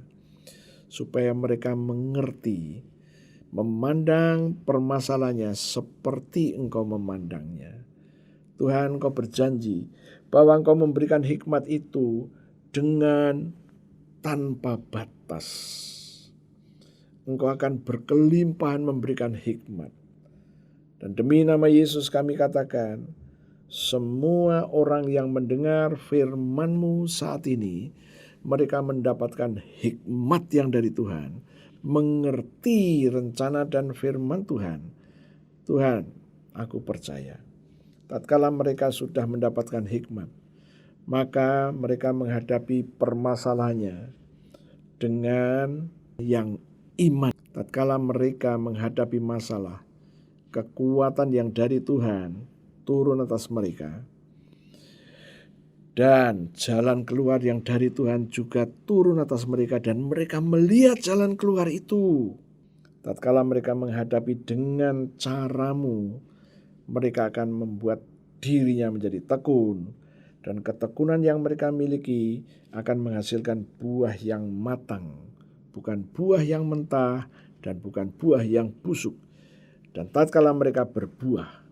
supaya mereka mengerti, memandang permasalahannya seperti Engkau memandangnya. Tuhan, Engkau berjanji bahwa Engkau memberikan hikmat itu dengan tanpa batas. Engkau akan berkelimpahan memberikan hikmat. Dan demi nama Yesus kami katakan, semua orang yang mendengar firman-Mu saat ini, mereka mendapatkan hikmat yang dari Tuhan, mengerti rencana dan firman Tuhan. Tuhan, aku percaya, tatkala mereka sudah mendapatkan hikmat, maka mereka menghadapi permasalahannya dengan yang iman. Tatkala mereka menghadapi masalah, kekuatan yang dari Tuhan turun atas mereka, dan jalan keluar yang dari Tuhan juga turun atas mereka, dan mereka melihat jalan keluar itu. Tatkala mereka menghadapi dengan cara-Mu, mereka akan membuat dirinya menjadi tekun, dan ketekunan yang mereka miliki akan menghasilkan buah yang matang, bukan buah yang mentah dan bukan buah yang busuk. Dan tatkala mereka berbuah,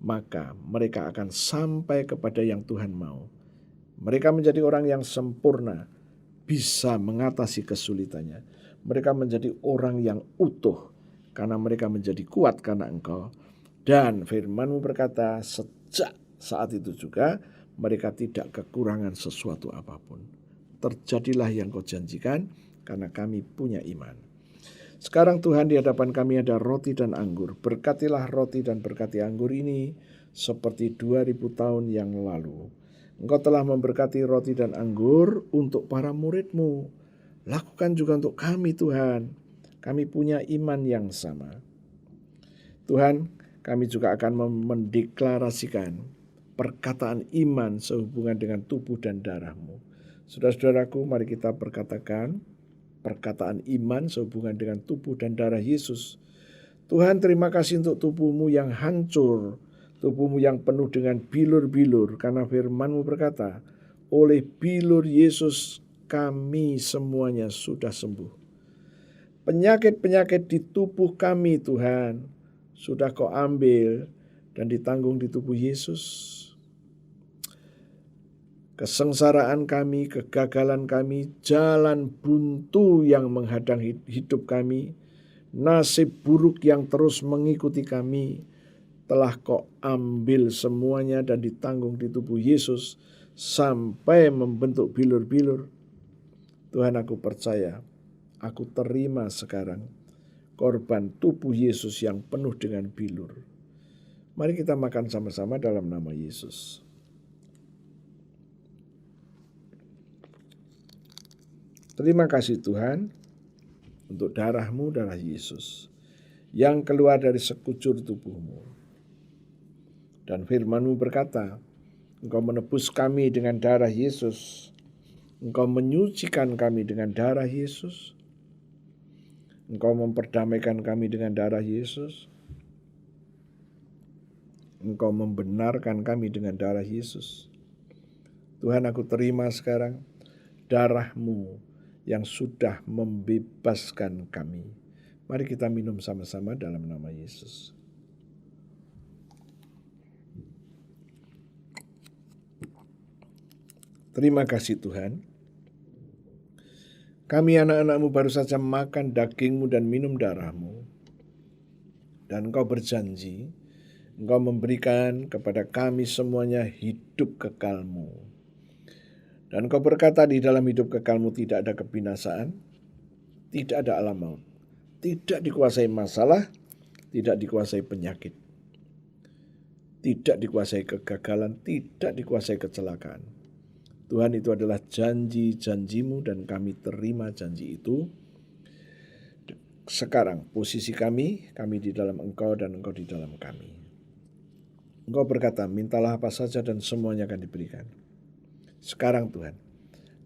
maka mereka akan sampai kepada yang Tuhan mau. Mereka menjadi orang yang sempurna, bisa mengatasi kesulitannya. Mereka menjadi orang yang utuh, karena mereka menjadi kuat karena Engkau. Dan firman-Mu berkata, sejak saat itu juga mereka tidak kekurangan sesuatu apapun. terjadilah yang kau janjikan, karena kami punya iman. Sekarang Tuhan, di hadapan kami ada roti dan anggur. Berkatilah roti dan berkati anggur ini seperti 2000 tahun yang lalu. Engkau telah memberkati roti dan anggur untuk para murid-Mu. Lakukan juga untuk kami, Tuhan. Kami punya iman yang sama. Tuhan, kami juga akan mendeklarasikan perkataan iman sehubungan dengan tubuh dan darah-Mu. Saudara-saudaraku, mari kita perkatakan perkataan iman sehubungan dengan tubuh dan darah Yesus. Tuhan, terima kasih untuk tubuh-Mu yang hancur, tubuh-Mu yang penuh dengan bilur-bilur, karena firman-Mu berkata, oleh bilur Yesus kami semuanya sudah sembuh. Penyakit-penyakit di tubuh kami, Tuhan, sudah Kau ambil dan ditanggung di tubuh Yesus. Kesengsaraan kami, kegagalan kami, jalan buntu yang menghadang hidup kami, nasib buruk yang terus mengikuti kami, telah Kau ambil semuanya dan ditanggung di tubuh Yesus sampai membentuk bilur-bilur. Tuhan, aku percaya, aku terima sekarang korban tubuh Yesus yang penuh dengan bilur. Mari kita makan sama-sama dalam nama Yesus. Terima kasih Tuhan untuk darah-Mu, darah Yesus, yang keluar dari sekujur tubuh-Mu. Dan firman-Mu berkata, Engkau menebus kami dengan darah Yesus. Engkau menyucikan kami dengan darah Yesus. Engkau memperdamaikan kami dengan darah Yesus. Engkau membenarkan kami dengan darah Yesus. Tuhan, aku terima sekarang darah-Mu yang sudah membebaskan kami. Mari kita minum sama-sama dalam nama Yesus. Terima kasih Tuhan. Kami anak-anak-Mu baru saja makan daging-Mu dan minum darah-Mu. Dan Engkau berjanji, Engkau memberikan kepada kami semuanya hidup kekal-Mu. Dan Engkau berkata di dalam hidup kekal-Mu tidak ada kebinasaan, tidak ada alam maut, tidak dikuasai masalah, tidak dikuasai penyakit, tidak dikuasai kegagalan, tidak dikuasai kecelakaan. Tuhan, itu adalah janji-janji-Mu dan kami terima janji itu. Sekarang posisi kami di dalam Engkau dan Engkau di dalam kami. Engkau berkata, mintalah apa saja dan semuanya akan diberikan. Sekarang Tuhan,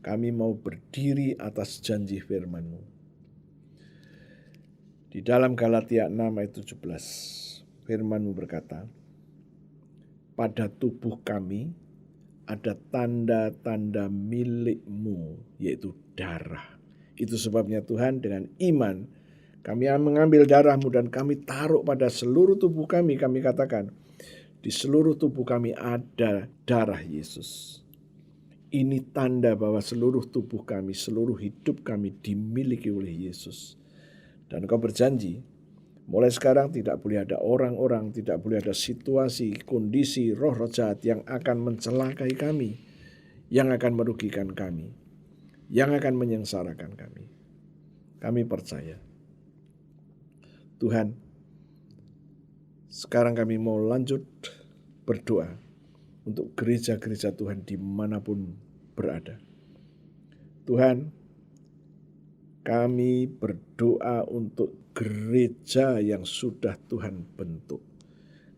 kami mau berdiri atas janji firman-Mu. Di dalam Galatia 6 ayat 17, firman-Mu berkata, pada tubuh kami ada tanda-tanda milik-Mu, yaitu darah. Itu sebabnya Tuhan, dengan iman kami mengambil darah-Mu dan kami taruh pada seluruh tubuh kami. Kami katakan, di seluruh tubuh kami ada darah Yesus. Ini tanda bahwa seluruh tubuh kami, seluruh hidup kami dimiliki oleh Yesus. Dan Engkau berjanji, mulai sekarang tidak boleh ada orang-orang, tidak boleh ada situasi, kondisi, roh-roh jahat yang akan mencelakai kami, yang akan merugikan kami, yang akan menyengsarakan kami. Kami percaya. Tuhan, sekarang kami mau lanjut berdoa untuk gereja-gereja Tuhan dimanapun berada. Tuhan, kami berdoa untuk gereja yang sudah Tuhan bentuk.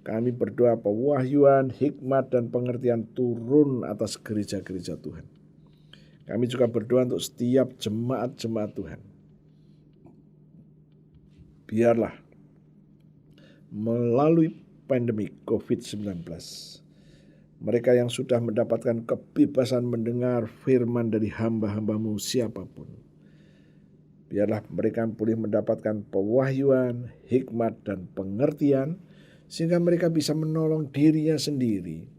Kami berdoa pewahyuan, hikmat, dan pengertian turun atas gereja-gereja Tuhan. Kami juga berdoa untuk setiap jemaat-jemaat Tuhan. Biarlah melalui pandemi COVID-19, mereka yang sudah mendapatkan kebebasan mendengar firman dari hamba-hamba-Mu siapapun, biarlah mereka boleh mendapatkan pewahyuan, hikmat, dan pengertian, sehingga mereka bisa menolong dirinya sendiri,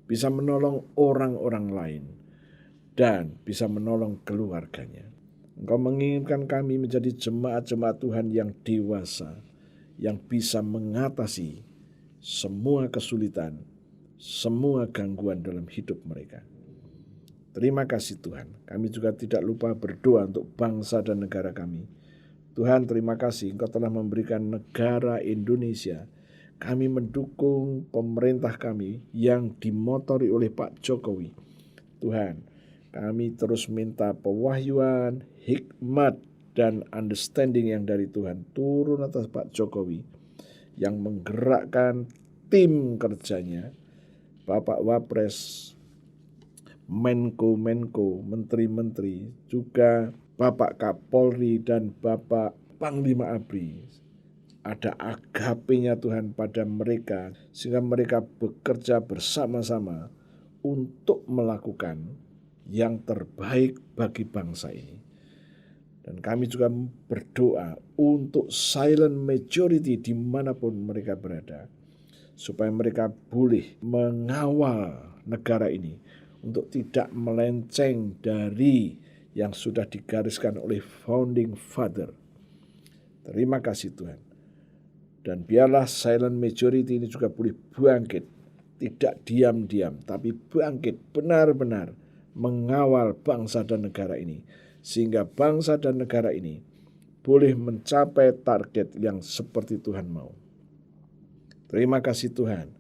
bisa menolong orang-orang lain, dan bisa menolong keluarganya. Engkau menginginkan kami menjadi jemaat-jemaat Tuhan yang dewasa, yang bisa mengatasi semua kesulitan, semua gangguan dalam hidup mereka. Terima kasih Tuhan. Kami juga tidak lupa berdoa untuk bangsa dan negara kami. Tuhan, terima kasih Engkau telah memberikan negara Indonesia. Kami mendukung pemerintah kami yang dimotori oleh Pak Jokowi. Tuhan, kami terus minta pewahyuan, hikmat, dan understanding yang dari Tuhan turun atas Pak Jokowi yang menggerakkan tim kerjanya, Bapak Wapres, Menko, menteri-menteri, juga Bapak Kapolri dan Bapak Panglima ABRI. Ada agape-nya Tuhan pada mereka, sehingga mereka bekerja bersama-sama untuk melakukan yang terbaik bagi bangsa ini. Dan kami juga berdoa untuk silent majority dimanapun mereka berada, supaya mereka boleh mengawal negara ini untuk tidak melenceng dari yang sudah digariskan oleh founding father. Terima kasih Tuhan. Dan biarlah silent majority ini juga boleh bangkit, tidak diam-diam, tapi bangkit benar-benar mengawal bangsa dan negara ini, sehingga bangsa dan negara ini boleh mencapai target yang seperti Tuhan mau. Terima kasih Tuhan.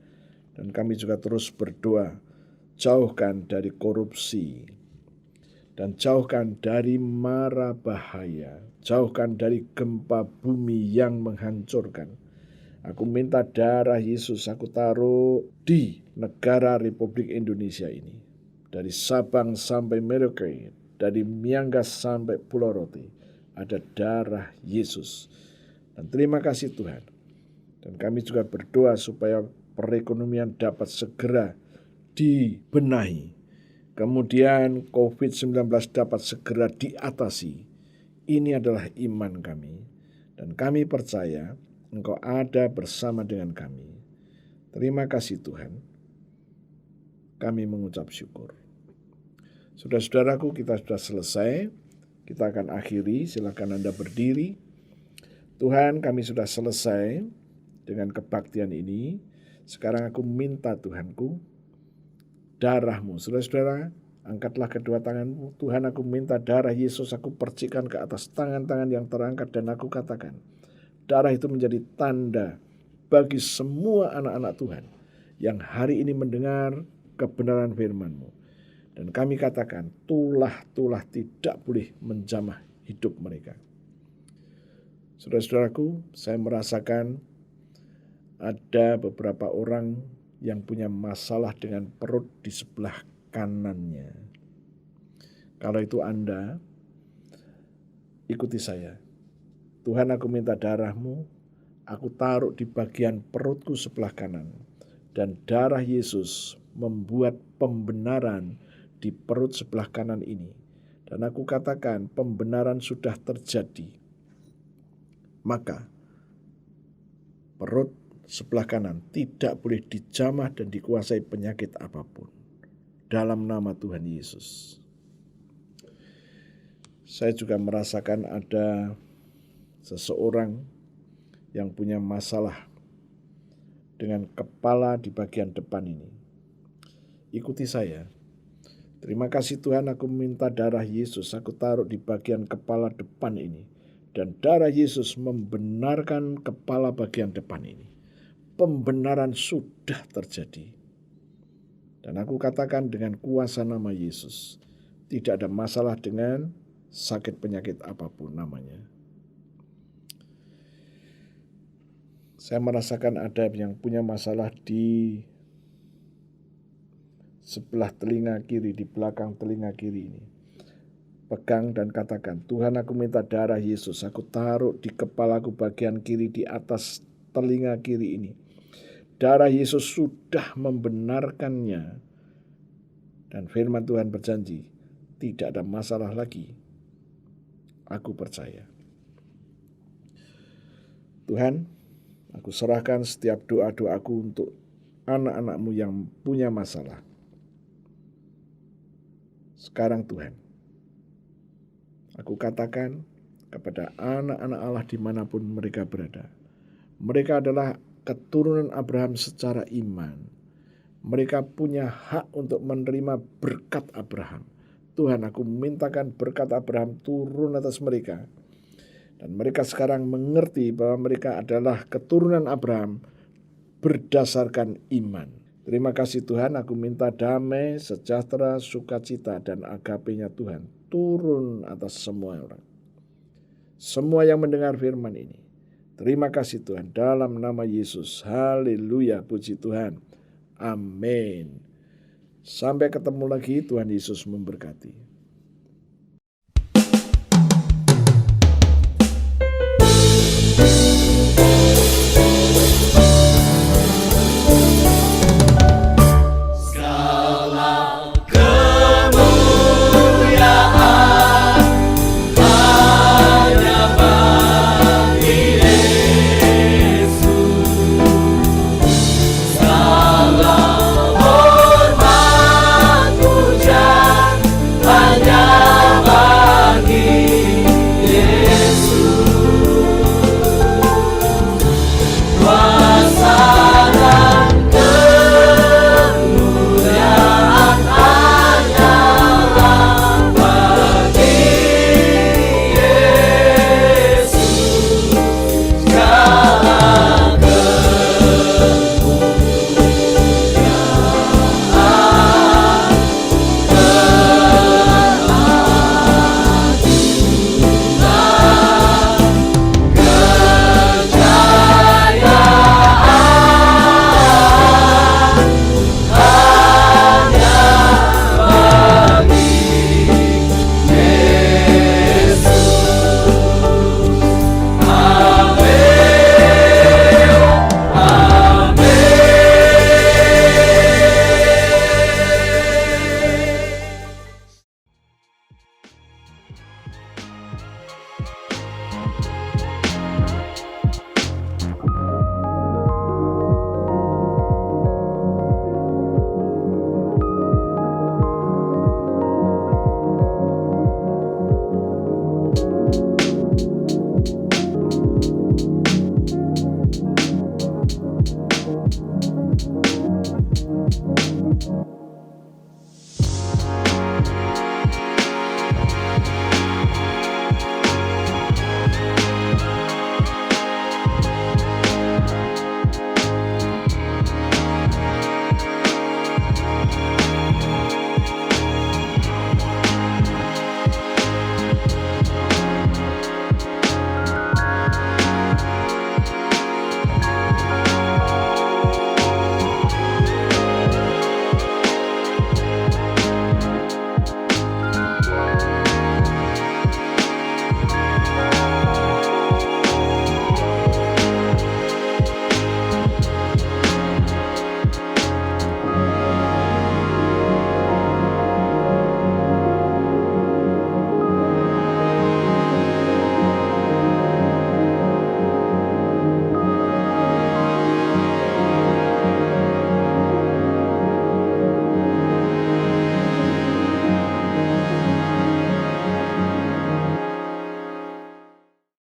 Dan kami juga terus berdoa, jauhkan dari korupsi, dan jauhkan dari mara bahaya, jauhkan dari gempa bumi yang menghancurkan. Aku minta darah Yesus aku taruh di negara Republik Indonesia ini. Dari Sabang sampai Merauke, dari Miangas sampai Pulau Rote, ada darah Yesus. Dan terima kasih Tuhan. Dan kami juga berdoa supaya perekonomian dapat segera dibenahi. Kemudian COVID-19 dapat segera diatasi. Ini adalah iman kami. Dan kami percaya Engkau ada bersama dengan kami. Terima kasih Tuhan. Kami mengucap syukur. Saudara-saudaraku, kita sudah selesai. Kita akan akhiri. Silakan Anda berdiri. Tuhan, kami sudah selesai dengan kebaktian ini. Sekarang aku minta Tuhanku, darah-Mu. Saudara-saudara, angkatlah kedua tanganmu. Tuhan, aku minta darah Yesus aku percikan ke atas tangan-tangan yang terangkat dan aku katakan, darah itu menjadi tanda bagi semua anak-anak Tuhan yang hari ini mendengar kebenaran firman-Mu. Dan kami katakan, tulah-tulah tidak boleh menjamah hidup mereka. Saudara-saudaraku, saya merasakan ada beberapa orang yang punya masalah dengan perut di sebelah kanannya. Kalau itu Anda, ikuti saya. Tuhan, aku minta darah-Mu, aku taruh di bagian perutku sebelah kanan. Dan darah Yesus membuat pembenaran di perut sebelah kanan ini. Dan aku katakan pembenaran sudah terjadi. Maka perut sebelah kanan tidak boleh dijamah dan dikuasai penyakit apapun. Dalam nama Tuhan Yesus. Saya juga merasakan ada seseorang yang punya masalah dengan kepala di bagian depan ini. Ikuti saya. Terima kasih Tuhan, aku minta darah Yesus aku taruh di bagian kepala depan ini. Dan darah Yesus membenarkan kepala bagian depan ini. Pembenaran sudah terjadi. Dan aku katakan dengan kuasa nama Yesus, tidak ada masalah dengan sakit penyakit apapun namanya. Saya merasakan ada yang punya masalah di sebelah telinga kiri, di belakang telinga kiri ini. Pegang dan katakan, Tuhan aku minta darah Yesus, aku taruh di kepalaku bagian kiri di atas telinga kiri ini. Darah Yesus sudah membenarkannya. Dan firman Tuhan berjanji, tidak ada masalah lagi. Aku percaya. Tuhan, aku serahkan setiap doa-doaku untuk anak-anak-Mu yang punya masalah. Sekarang Tuhan, aku katakan kepada anak-anak Allah dimanapun mereka berada. Mereka adalah keturunan Abraham secara iman. Mereka punya hak untuk menerima berkat Abraham. Tuhan, aku mintakan berkat Abraham turun atas mereka. Dan mereka sekarang mengerti bahwa mereka adalah keturunan Abraham berdasarkan iman. Terima kasih Tuhan, aku minta damai, sejahtera, sukacita, dan agape-Nya Tuhan turun atas semua orang. Semua yang mendengar firman ini. Terima kasih Tuhan, dalam nama Yesus. Haleluya, puji Tuhan. Amin. Sampai ketemu lagi, Tuhan Yesus memberkati.